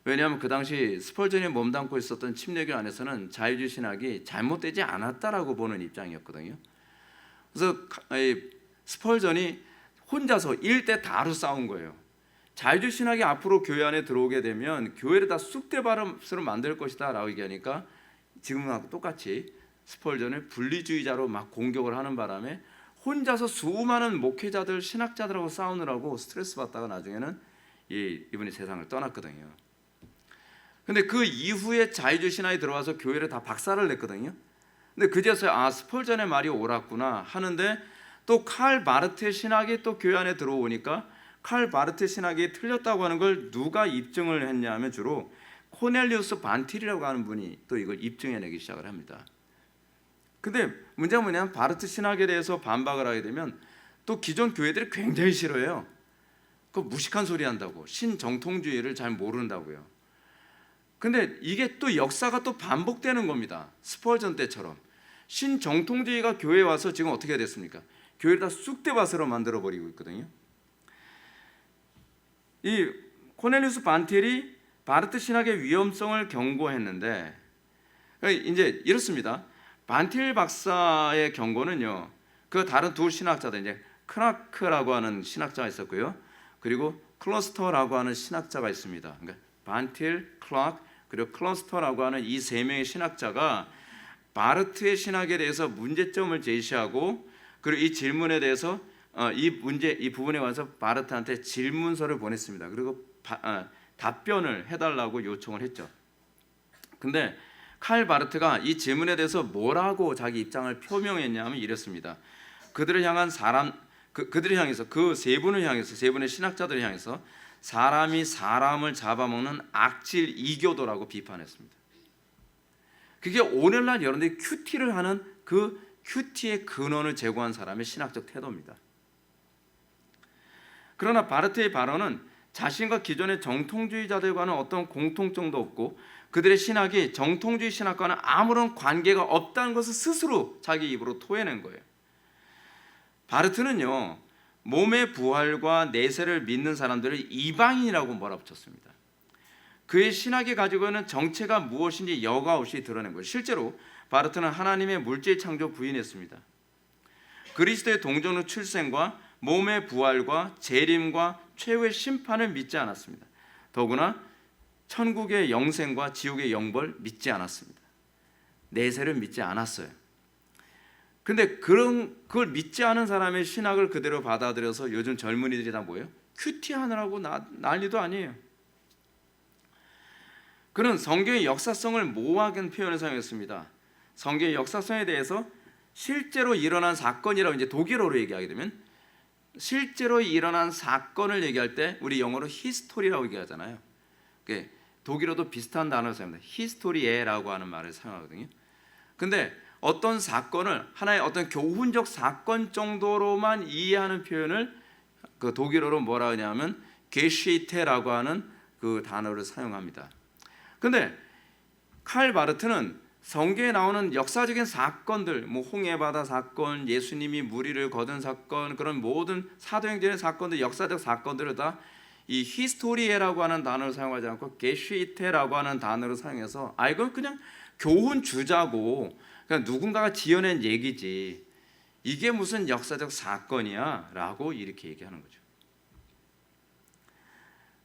왜냐하면 그 당시 스펄전이 몸담고 있었던 침례교 안에서는 자유주의 신학이 잘못되지 않았다라고 보는 입장이었거든요. 그래서 스펄전이 혼자서 1대 다로 싸운 거예요. 자유주의 신학이 앞으로 교회 안에 들어오게 되면 교회를 다 쑥대밭으로 만들 것이다 라고 얘기하니까 지금하고 똑같이 스펄전을 분리주의자로 막 공격을 하는 바람에 혼자서 수많은 목회자들, 신학자들하고 싸우느라고 스트레스 받다가 나중에는 이분이 세상을 떠났거든요. 근데 그 이후에 자유주의 신학이 들어와서 교회를 다 박살을 냈거든요. 근데 그제서야 스펄전의 말이 옳았구나 하는데, 또 칼 바르트의 신학이 또 교회 안에 들어오니까 칼 바르트 신학이 틀렸다고 하는 걸 누가 입증을 했냐면 주로 코넬리우스 반틸이라고 하는 분이 또 이걸 입증해내기 시작을 합니다. 근데 문제가 뭐냐면 바르트 신학에 대해서 반박을 하게 되면 또 기존 교회들이 굉장히 싫어해요. 그 무식한 소리 한다고, 신정통주의를 잘 모른다고요. 근데 이게 또 역사가 또 반복되는 겁니다. 스펄전 때처럼 신정통주의가 교회에 와서 지금 어떻게 됐습니까? 교회를 다 쑥대밭으로 만들어 버리고 있거든요. 이 코넬리우스 반틸이 바르트 신학의 위험성을 경고했는데, 이제 이렇습니다. 반틸 박사의 경고는요, 그 다른 두 신학자들, 이제 크라크라고 하는 신학자가 있었고요, 그리고 클러스터라고 하는 신학자가 있습니다. 그러니까 반틸, 클락, 그리고 클러스터라고 하는 이 세 명의 신학자가 바르트의 신학에 대해서 문제점을 제시하고, 그리고 이 질문에 대해서 이 부분에 관해서 바르트한테 질문서를 보냈습니다. 그리고 답변을 해달라고 요청을 했죠. 근데 칼 바르트가 이 질문에 대해서 뭐라고 자기 입장을 표명했냐면 이랬습니다. 그들을 향해서 그 세 분을 향해서, 세 분의 신학자들을 향해서 사람이 사람을 잡아먹는 악질 이교도라고 비판했습니다. 그게 오늘날 여러분들이 큐티를 하는 그 큐티의 근원을 제공한 사람의 신학적 태도입니다. 그러나 바르트의 발언은 자신과 기존의 정통주의자들과는 어떤 공통점도 없고 그들의 신학이 정통주의 신학과는 아무런 관계가 없다는 것을 스스로 자기 입으로 토해낸 거예요. 바르트는요, 몸의 부활과 내세를 믿는 사람들을 이방인이라고 몰아붙였습니다. 그의 신학이 가지고 있는 정체가 무엇인지 여과 없이 드러낸 거예요. 실제로 바르트는 하나님의 물질 창조 부인했습니다. 그리스도의 동정의 출생과 몸의 부활과 재림과 최후의 심판을 믿지 않았습니다. 더구나 천국의 영생과 지옥의 영벌 믿지 않았습니다. 내세를 믿지 않았어요. 근데 그걸 믿지 않은 사람의 신학을 그대로 받아들여서 요즘 젊은이들이 다 뭐예요? 큐티하느라고 난리도 아니에요. 그는 성경의 역사성을 모호하게 표현을 사용했습니다. 성경의 역사성에 대해서 실제로 일어난 사건이라고 이제 독일어로 얘기하게 되면, 실제로 일어난 사건을 얘기할 때 우리 영어로 히스토리라고 얘기하잖아요. 독일어도 비슷한 단어를 사용합니다. 히스토리에라고 하는 말을 사용하거든요. 근데 어떤 사건을 하나의 어떤 교훈적 사건 정도로만 이해하는 표현을 그 독일어로 뭐라 하냐면 게시테라고 하는 그 단어를 사용합니다. 근데 칼 바르트는 성경에 나오는 역사적인 사건들, 뭐 홍해바다 사건, 예수님이 무리를 거둔 사건, 그런 모든 사도행전의 사건들, 역사적 사건들을 다 이 히스토리에라고 하는 단어를 사용하지 않고 게시테라고 하는 단어를 사용해서 이건 그냥 교훈 주자고 그냥 누군가가 지어낸 얘기지, 이게 무슨 역사적 사건이야 라고 이렇게 얘기하는 거죠.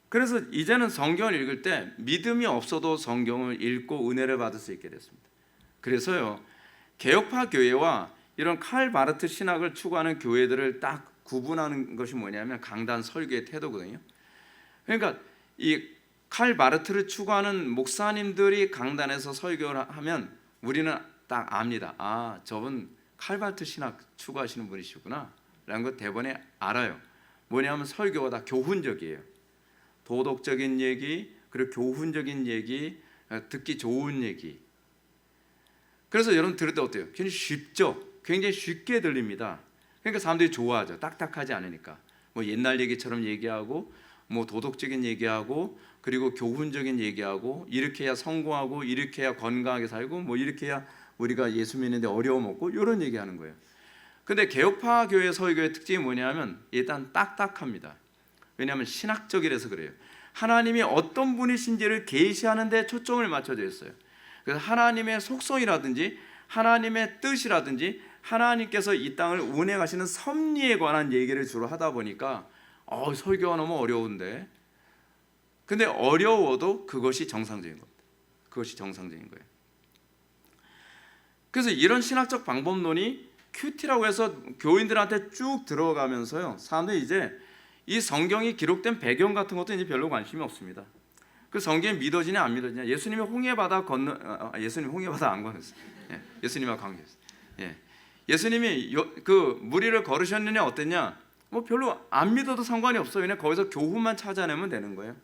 그래서 이제는 성경을 읽을 때 믿음이 없어도 성경을 읽고 은혜를 받을 수 있게 됐습니다. 그래서요, 개혁파 교회와 이런 칼 바르트 신학을 추구하는 교회들을 딱 구분하는 것이 뭐냐면 강단 설교의 태도거든요. 그러니까 이 칼 바르트를 추구하는 목사님들이 강단에서 설교를 하면 우리는 딱 압니다. 저분 칼 바르트 신학 추구하시는 분이시구나 라는 걸 대번에 알아요. 뭐냐면 설교가 다 교훈적이에요. 도덕적인 얘기, 그리고 교훈적인 얘기, 듣기 좋은 얘기. 그래서 여러분 들을 때 어때요? 굉장히 쉽죠? 굉장히 쉽게 들립니다. 그러니까 사람들이 좋아하죠. 딱딱하지 않으니까. 뭐 옛날 얘기처럼 얘기하고, 뭐 도덕적인 얘기하고, 그리고 교훈적인 얘기하고, 이렇게 해야 성공하고, 이렇게 해야 건강하게 살고, 뭐 이렇게 해야 우리가 예수 믿는데 어려움 없고, 이런 얘기하는 거예요. 근데 개혁파 교회 설교의 특징이 뭐냐면 일단 딱딱합니다. 왜냐하면 신학적이라서 그래요. 하나님이 어떤 분이신지를 계시하는 데 초점을 맞춰져 있어요. 그래서 하나님의 속성이라든지 하나님의 뜻이라든지 하나님께서 이 땅을 운행하시는 섭리에 관한 얘기를 주로 하다 보니까 설교가 너무 어려운데, 근데 어려워도 그것이 정상적인 겁니다. 그것이 정상적인 거예요. 그래서 이런 신학적 방법론이 큐티라고 해서 교인들한테 쭉 들어가면서요, 사람들이 이제 이 성경이 기록된 배경 같은 것도 이제 별로 관심이 없습니다. 그 성경이 믿어지냐 안 믿어지냐. 예수님이 홍해바다 건너 예수님 홍해바다 안 건넜어요. 예, 예수님하고 관계했어요. 예, 예수님이 그 무리를 걸으셨느냐 어땠냐? 뭐 별로 안 믿어도 상관이 없어요. 그냥 거기서 교훈만 찾아내면 되는 거예요.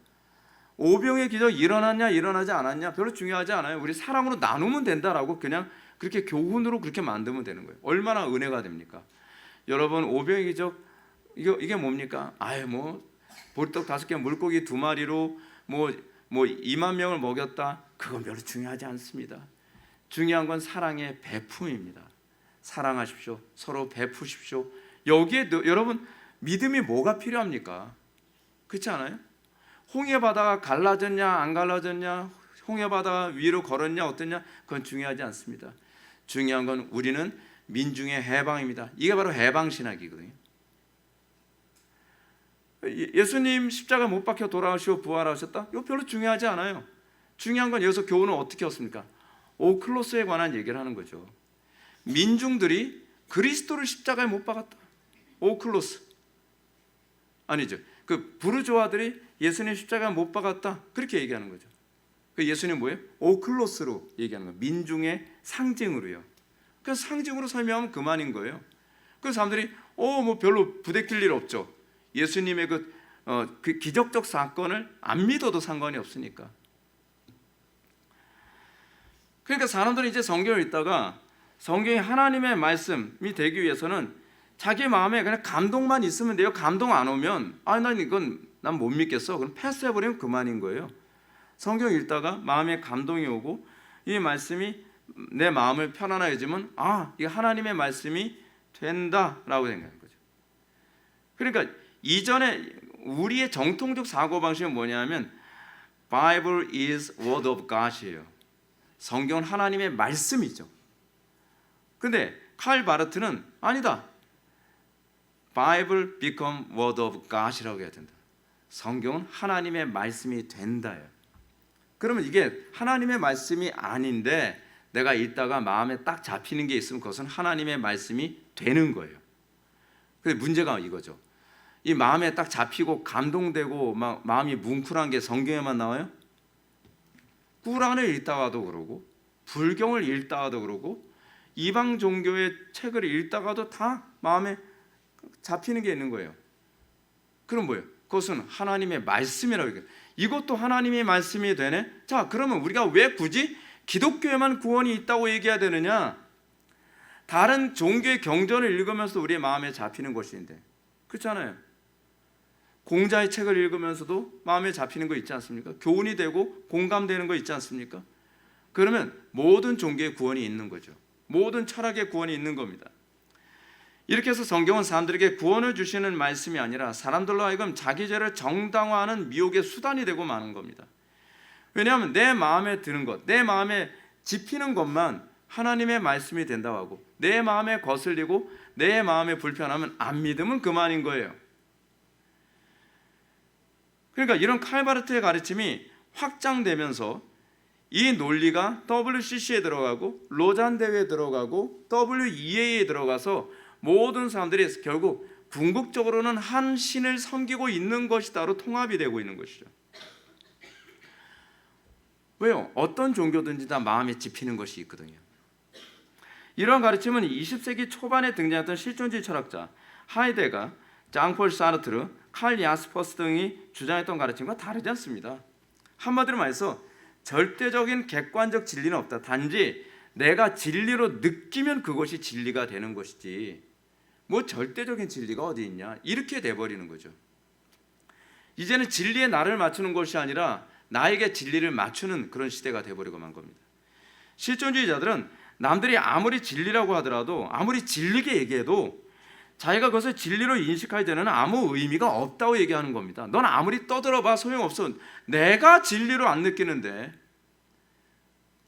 오병의 기적 일어났냐 일어나지 않았냐 별로 중요하지 않아요. 우리 사랑으로 나누면 된다라고 그냥 그렇게 교훈으로 그렇게 만들면 되는 거예요. 얼마나 은혜가 됩니까? 여러분 오병의 기적 이게 뭡니까? 아유 뭐 보리떡 5개 물고기 2마리로 뭐 2만 명을 먹였다. 그건 별로 중요하지 않습니다. 중요한 건 사랑의 베품입니다. 사랑하십시오. 서로 베푸십시오. 여기에 여러분 믿음이 뭐가 필요합니까? 그렇지 않아요? 홍해바다가 갈라졌냐 안 갈라졌냐, 홍해바다가 위로 걸었냐 어땠냐, 그건 중요하지 않습니다. 중요한 건 우리는 민중의 해방입니다. 이게 바로 해방신학이거든요. 예수님 십자가 못 박혀 돌아가시고 부활하셨다? 이거 별로 중요하지 않아요. 중요한 건 여기서 교훈은 어떻게 얻습니까? 오클로스에 관한 얘기를 하는 거죠. 민중들이 그리스도를 십자가에 못 박았다. 오클로스 아니죠. 그 부르조아들이 예수님 십자가에 못 박았다. 그렇게 얘기하는 거죠. 그 예수님 뭐예요? 오클로스로 얘기하는 거예요. 민중의 상징으로요. 그래서 상징으로 설명하면 그만인 거예요. 그 사람들이 뭐 별로 부대낄 일 없죠. 예수님의 그 기적적 사건을 안 믿어도 상관이 없으니까. 그러니까 사람들이 이제 성경을 읽다가 성경이 하나님의 말씀이 되기 위해서는 자기 마음에 그냥 감동만 있으면 돼요. 감동 안 오면 난 못 믿겠어. 그럼 패스해버리면 그만인 거예요. 성경 읽다가 마음에 감동이 오고 이 말씀이 내 마음을 편안하게 해주면 이게 하나님의 말씀이 된다라고 생각하는 거죠. 그러니까 이전에 우리의 정통적 사고방식은 뭐냐면 Bible is word of God이에요. 성경은 하나님의 말씀이죠. 근데 칼 바르트는 아니다. Bible become word of God이라고 해야 된다. 성경은 하나님의 말씀이 된다요. 그러면 이게 하나님의 말씀이 아닌데 내가 읽다가 마음에 딱 잡히는 게 있으면 그것은 하나님의 말씀이 되는 거예요. 근데 문제가 이거죠. 이 마음에 딱 잡히고 감동되고 막 마음이 뭉클한 게 성경에만 나와요? 꾸란을 읽다가도 그러고 불경을 읽다가도 그러고 이방 종교의 책을 읽다가도 다 마음에 잡히는 게 있는 거예요. 그럼 뭐예요? 그것은 하나님의 말씀이라고 얘기해요. 이것도 하나님의 말씀이 되네? 자, 그러면 우리가 왜 굳이 기독교에만 구원이 있다고 얘기해야 되느냐? 다른 종교의 경전을 읽으면서 우리의 마음에 잡히는 것인데 그렇잖아요. 공자의 책을 읽으면서도 마음에 잡히는 거 있지 않습니까? 교훈이 되고 공감되는 거 있지 않습니까? 그러면 모든 종교의 구원이 있는 거죠. 모든 철학의 구원이 있는 겁니다. 이렇게 해서 성경은 사람들에게 구원을 주시는 말씀이 아니라 사람들로 하여금 자기 죄를 정당화하는 미혹의 수단이 되고 마는 겁니다. 왜냐하면 내 마음에 드는 것, 내 마음에 집히는 것만 하나님의 말씀이 된다고 하고 내 마음에 거슬리고 내 마음에 불편하면 안 믿으면 그만인 거예요. 그러니까 이런 칼바르트의 가르침이 확장되면서 이 논리가 WCC에 들어가고 로잔 대회에 들어가고 WEA에 들어가서 모든 사람들이 결국 궁극적으로는 한 신을 섬기고 있는 것이다로 통합이 되고 있는 것이죠. 왜요? 어떤 종교든지 다 마음에 집히는 것이 있거든요. 이러한 가르침은 20세기 초반에 등장했던 실존주의 철학자 하이데거, 장폴 사르트르, 칼 야스퍼스 등이 주장했던 가르침과 다르지 않습니다. 한마디로 말해서 절대적인 객관적 진리는 없다. 단지 내가 진리로 느끼면 그것이 진리가 되는 것이지 뭐 절대적인 진리가 어디 있냐 이렇게 돼버리는 거죠. 이제는 진리에 나를 맞추는 것이 아니라 나에게 진리를 맞추는 그런 시대가 돼버리고 만 겁니다. 실존주의자들은 남들이 아무리 진리라고 하더라도 아무리 진리게 얘기해도 자기가 그것을 진리로 인식할 때는 아무 의미가 없다고 얘기하는 겁니다. 넌 아무리 떠들어봐 소용없어. 내가 진리로 안 느끼는데.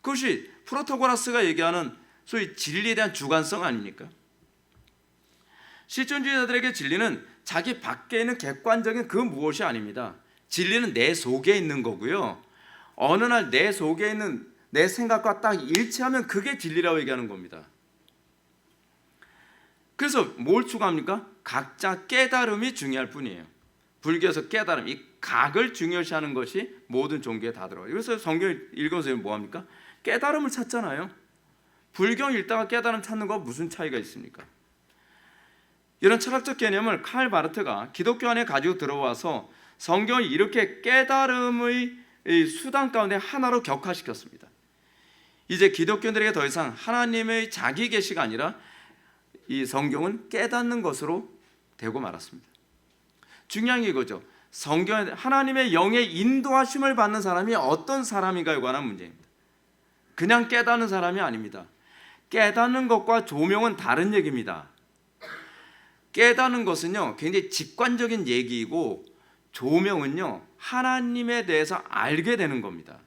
그것이 프로타고라스가 얘기하는 소위 진리에 대한 주관성 아닙니까? 실존주의자들에게 진리는 자기 밖에 있는 객관적인 그 무엇이 아닙니다. 진리는 내 속에 있는 거고요. 어느 날 내 속에 있는 내 생각과 딱 일치하면 그게 진리라고 얘기하는 겁니다. 그래서 뭘 추구합니까? 각자 깨달음이 중요할 뿐이에요. 불교에서 깨달음, 이 각을 중요시하는 것이 모든 종교에 다 들어가요. 그래서 성경 읽으면서 뭐합니까? 깨달음을 찾잖아요. 불교 읽다가 깨달음 찾는 거와 무슨 차이가 있습니까? 이런 철학적 개념을 칼 바르트가 기독교 안에 가지고 들어와서 성경을 이렇게 깨달음의 수단 가운데 하나로 격화시켰습니다. 이제 기독교인들에게 더 이상 하나님의 자기 계시가 아니라 이 성경은 깨닫는 것으로 되고 말았습니다. 중요한 게 이거죠. 성경 하나님의 영의 인도하심을 받는 사람이 어떤 사람인가에 관한 문제입니다. 그냥 깨닫는 사람이 아닙니다. 깨닫는 것과 조명은 다른 얘기입니다. 깨닫는 것은요 굉장히 직관적인 얘기이고, 조명은요 하나님에 대해서 알게 되는 겁니다.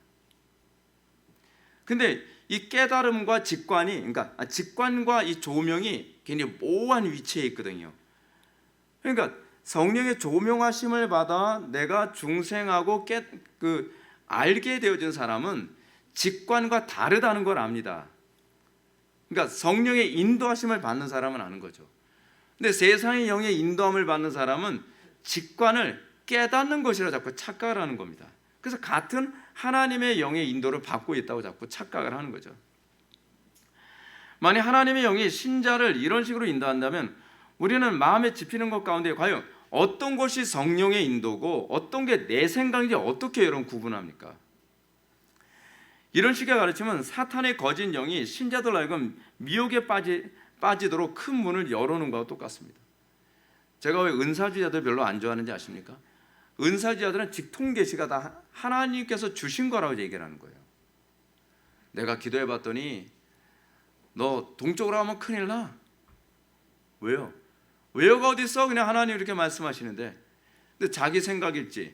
근데 이 깨달음과 직관이, 그러니까 직관과 이 조명이 굉장히 모호한 위치에 있거든요. 그러니까 성령의 조명하심을 받아 내가 중생하고 알게 되어진 사람은 직관과 다르다는 걸 압니다. 그러니까 성령의 인도하심을 받는 사람은 아는 거죠. 근데 세상의 영의 인도함을 받는 사람은 직관을 깨닫는 것이라 자꾸 착각을 하는 겁니다. 그래서 같은 하나님의 영의 인도를 받고 있다고 자꾸 착각을 하는 거죠. 만약 하나님의 영이 신자를 이런 식으로 인도한다면 우리는 마음에 집히는 것 가운데 과연 어떤 것이 성령의 인도고 어떤 게 내 생각인지 어떻게 여러분 구분합니까? 이런 식의 가르침은 사탄의 거짓 영이 신자들 하여금 미혹에 빠지도록 큰 문을 열어놓은 것과 똑같습니다. 제가 왜 은사주의자들 별로 안 좋아하는지 아십니까? 은사주의자들은 직통계시가 다 하나님께서 주신 거라고 얘기를 하는 거예요. 내가 기도해봤더니 너 동쪽으로 가면 큰일 나. 왜요? 왜요가 어디 있어? 그냥 하나님 이렇게 말씀하시는데, 근데 자기 생각일지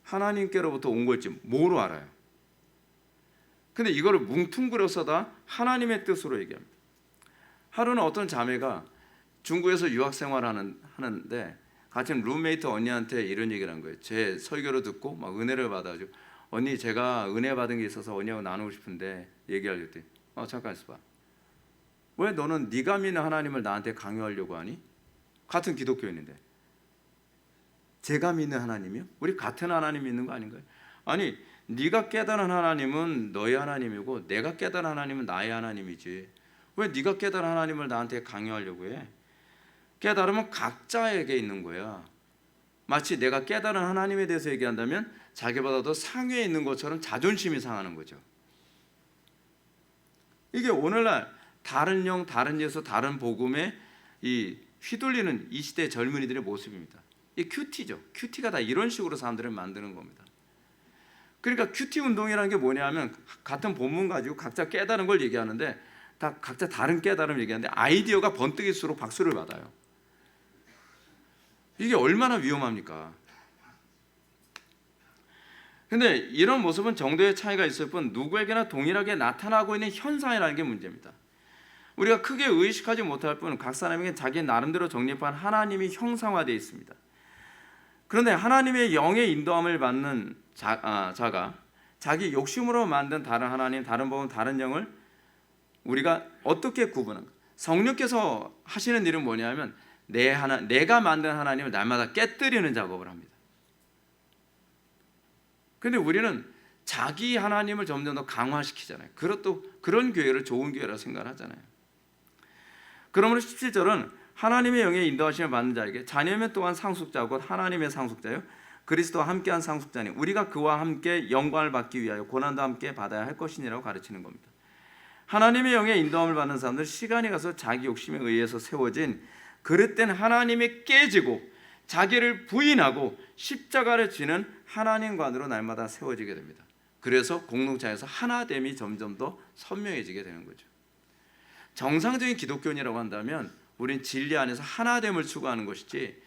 하나님께로부터 온 걸지 뭐로 알아요? 근데 이거를 뭉퉁그려서 다 하나님의 뜻으로 얘기합니다. 하루는 어떤 자매가 중국에서 유학 생활하는데 같은 룸메이트 언니한테 이런 얘기를 한 거예요. 제 설교를 듣고 막 은혜를 받아가지고, 언니 제가 은혜 받은 게 있어서 언니하고 나누고 싶은데 얘기하려고 했더니 잠깐 있어봐. 왜 너는 네가 믿는 하나님을 나한테 강요하려고 하니? 같은 기독교인인데. 제가 믿는 하나님이요? 우리 같은 하나님 믿는 거 아닌가요? 아니, 네가 깨달은 하나님은 너의 하나님이고 내가 깨달은 하나님은 나의 하나님이지. 왜 네가 깨달은 하나님을 나한테 강요하려고 해? 깨달으면 각자에게 있는 거야. 마치 내가 깨달은 하나님에 대해서 얘기한다면 자기보다 더 상위에 있는 것처럼 자존심이 상하는 거죠. 이게 오늘날 다른 영, 다른 예수, 다른 복음에 이 휘둘리는 이 시대의 젊은이들의 모습입니다. 이 큐티죠. 큐티가 다 이런 식으로 사람들을 만드는 겁니다. 그러니까 큐티 운동이라는 게 뭐냐면 같은 본문 가지고 각자 깨달은 걸 얘기하는데 다 각자 다른 깨달음을 얘기하는데 아이디어가 번뜩일수록 박수를 받아요. 이게 얼마나 위험합니까? 근데 이런 모습은 정도의 차이가 있을 뿐 누구에게나 동일하게 나타나고 있는 현상이라는 게 문제입니다. 우리가 크게 의식하지 못할 뿐 각 사람에게 자기 나름대로 정립한 하나님이 형상화되어 있습니다. 그런데 하나님의 영의 인도함을 받는 자가 자기 욕심으로 만든 다른 하나님, 다른 법은 다른 영을 우리가 어떻게 구분합니까? 성령께서 하시는 일은 뭐냐면 내가 만든 하나님을 날마다 깨뜨리는 작업을 합니다. 그런데 우리는 자기 하나님을 점점 더 강화시키잖아요. 그런 교회를 좋은 교회라고 생각하잖아요. 그러므로 17절은 하나님의 영의 인도하심을 받는 자에게 자녀면 또한 상속자 곧 하나님의 상속자요 그리스도와 함께한 상속자니 우리가 그와 함께 영광을 받기 위하여 고난도 함께 받아야 할 것이니라고 가르치는 겁니다. 하나님의 영의 인도함을 받는 사람들 시간이 가서 자기 욕심에 의해서 세워진 그릇된 하나님이 깨지고 자기를 부인하고 십자가를 지는 하나님관으로 날마다 세워지게 됩니다. 그래서 공동체에서 하나됨이 점점 더 선명해지게 되는 거죠. 정상적인 기독교인이라고 한다면 우린 진리 안에서 하나됨을 추구하는 것이지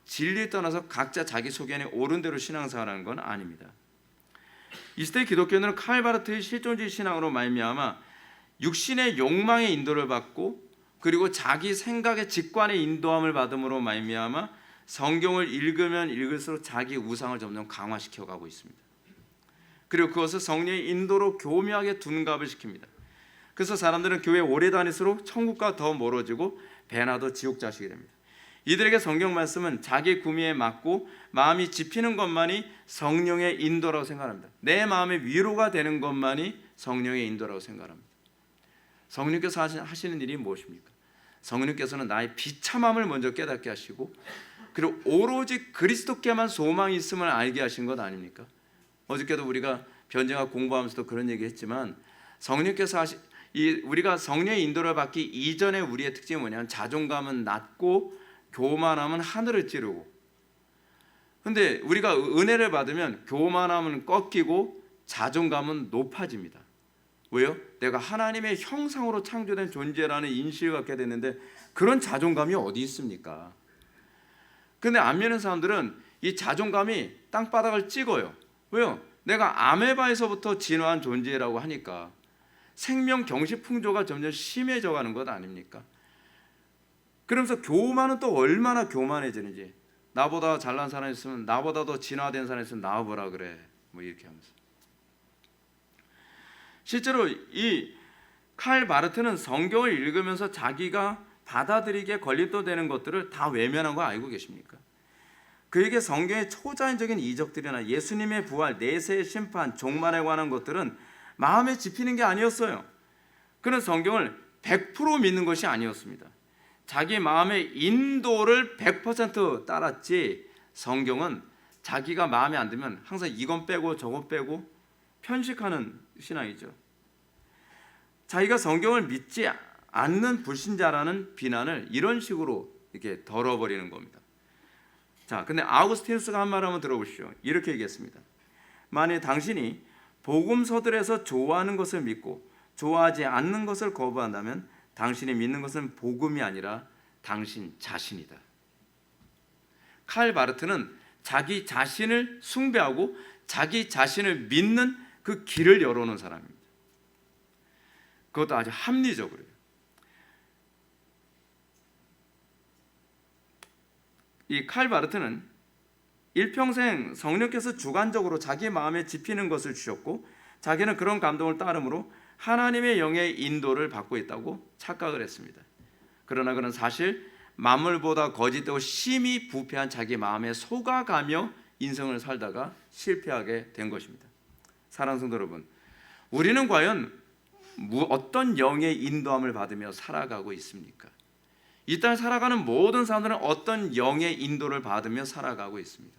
진리를 떠나서 각자 자기 소견에 옳은 대로 신앙생활하는 건 아닙니다. 이 시대 기독교인들은 칼 바르트의 실존주의 신앙으로 말미암아 육신의 욕망의 인도를 받고 그리고 자기 생각의 직관의 인도함을 받음으로 말미암아 성경을 읽으면 읽을수록 자기 우상을 점점 강화시켜가고 있습니다. 그리고 그것을 성령의 인도로 교묘하게 둔갑을 시킵니다. 그래서 사람들은 교회 오래 다닐수록 천국과 더 멀어지고 배나 더 지옥 자식이 됩니다. 이들에게 성경 말씀은 자기 구미에 맞고 마음이 짚히는 것만이 성령의 인도라고 생각합니다. 내 마음의 위로가 되는 것만이 성령의 인도라고 생각합니다. 성령께서 하시는 일이 무엇입니까? 성령께서는 나의 비참함을 먼저 깨닫게 하시고, 그리고 오로지 그리스도께만 소망이 있음을 알게 하신 것 아닙니까? 어저께도 우리가 변증학 공부하면서도 그런 얘기 했지만, 성령께서 우리가 성령의 인도를 받기 이전에 우리의 특징이 뭐냐면 자존감은 낮고 교만함은 하늘을 찌르고, 근데 우리가 은혜를 받으면 교만함은 꺾이고 자존감은 높아집니다. 왜요? 내가 하나님의 형상으로 창조된 존재라는 인식을 갖게 됐는데 그런 자존감이 어디 있습니까? 근데 안 믿는 사람들은 이 자존감이 땅바닥을 찍어요. 왜요? 내가 아메바에서부터 진화한 존재라고 하니까 생명 경시풍조가 점점 심해져 가는 것 아닙니까? 그러면서 교만은 또 얼마나 교만해지는지, 나보다 잘난 사람이 있으면, 나보다 더 진화된 사람이 있으면 나와보라 그래, 뭐 이렇게 하면서. 실제로 이 칼 바르트는 성경을 읽으면서 자기가 받아들이기에 걸림돌되는 것들을 다 외면한 거 알고 계십니까? 그에게 성경의 초자연적인 이적들이나 예수님의 부활, 내세의 심판, 종말에 관한 것들은 마음에 집히는 게 아니었어요. 그는 성경을 100% 믿는 것이 아니었습니다. 자기 마음의 인도를 100% 따랐지, 성경은 자기가 마음에 안 들면 항상 이건 빼고 저건 빼고 편식하는 신앙이죠. 자기가 성경을 믿지 않는 불신자라는 비난을 이런 식으로 이렇게 덜어버리는 겁니다. 자, 근데 아우구스티누스가 한 말 한번 들어보시죠. 이렇게 얘기했습니다. 만일 당신이 복음서들에서 좋아하는 것을 믿고 좋아하지 않는 것을 거부한다면 당신이 믿는 것은 복음이 아니라 당신 자신이다. 칼 바르트는 자기 자신을 숭배하고 자기 자신을 믿는 그 길을 열어놓은 사람입니다. 그것도 아주 합리적으로요. 이 칼 바르트는 일평생 성령께서 주관적으로 자기 마음에 집히는 것을 주셨고, 자기는 그런 감동을 따름으로 하나님의 영의 인도를 받고 있다고 착각을 했습니다. 그러나 그는 사실 만물보다 거짓되고 심히 부패한 자기 마음에 속아가며 인생을 살다가 실패하게 된 것입니다. 사랑하는 성도 여러분, 우리는 과연 어떤 영의 인도함을 받으며 살아가고 있습니까? 이 땅을 살아가는 모든 사람들은 어떤 영의 인도를 받으며 살아가고 있습니다.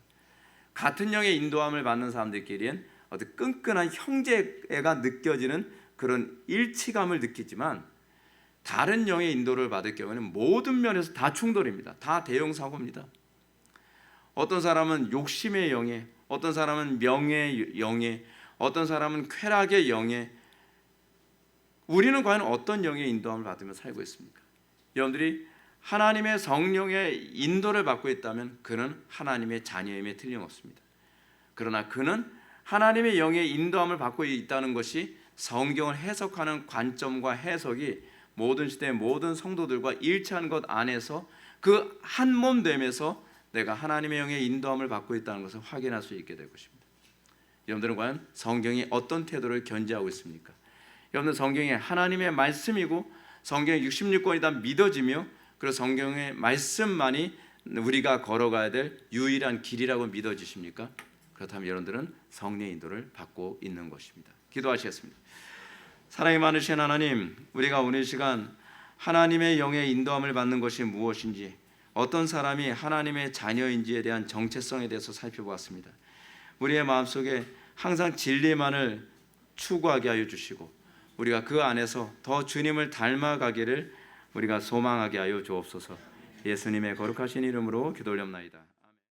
같은 영의 인도함을 받는 사람들끼리는 어떤 끈끈한 형제애가 느껴지는 그런 일치감을 느끼지만, 다른 영의 인도를 받을 경우에는 모든 면에서 다 충돌입니다. 다 대형사고입니다. 어떤 사람은 욕심의 영에, 어떤 사람은 명예의 영에, 어떤 사람은 쾌락의 영에. 우리는 과연 어떤 영의 인도함을 받으며 살고 있습니까? 여러분들이 하나님의 성령의 인도를 받고 있다면 그는 하나님의 자녀임에 틀림없습니다. 그러나 그는 하나님의 영의 인도함을 받고 있다는 것이 성경을 해석하는 관점과 해석이 모든 시대의 모든 성도들과 일치하는 것 안에서 그 한 몸됨에서 내가 하나님의 영의 인도함을 받고 있다는 것을 확인할 수 있게 될 것입니다. 여러분들은 과연 성경이 어떤 태도를 견지하고 있습니까? 여러분들, 성경이 하나님의 말씀이고 성경의 66권이 다 믿어지며, 그리고 성경의 말씀만이 우리가 걸어가야 될 유일한 길이라고 믿어지십니까? 그렇다면 여러분들은 성령의 인도를 받고 있는 것입니다. 기도하시겠습니다. 사랑이 많으신 하나님, 우리가 오늘 시간 하나님의 영의 인도함을 받는 것이 무엇인지, 어떤 사람이 하나님의 자녀인지에 대한 정체성에 대해서 살펴보았습니다. 우리의 마음속에 항상 진리만을 추구하게 하여 주시고, 우리가 그 안에서 더 주님을 닮아가기를 우리가 소망하게 하여 주옵소서. 예수님의 거룩하신 이름으로 기도 올렵나이다.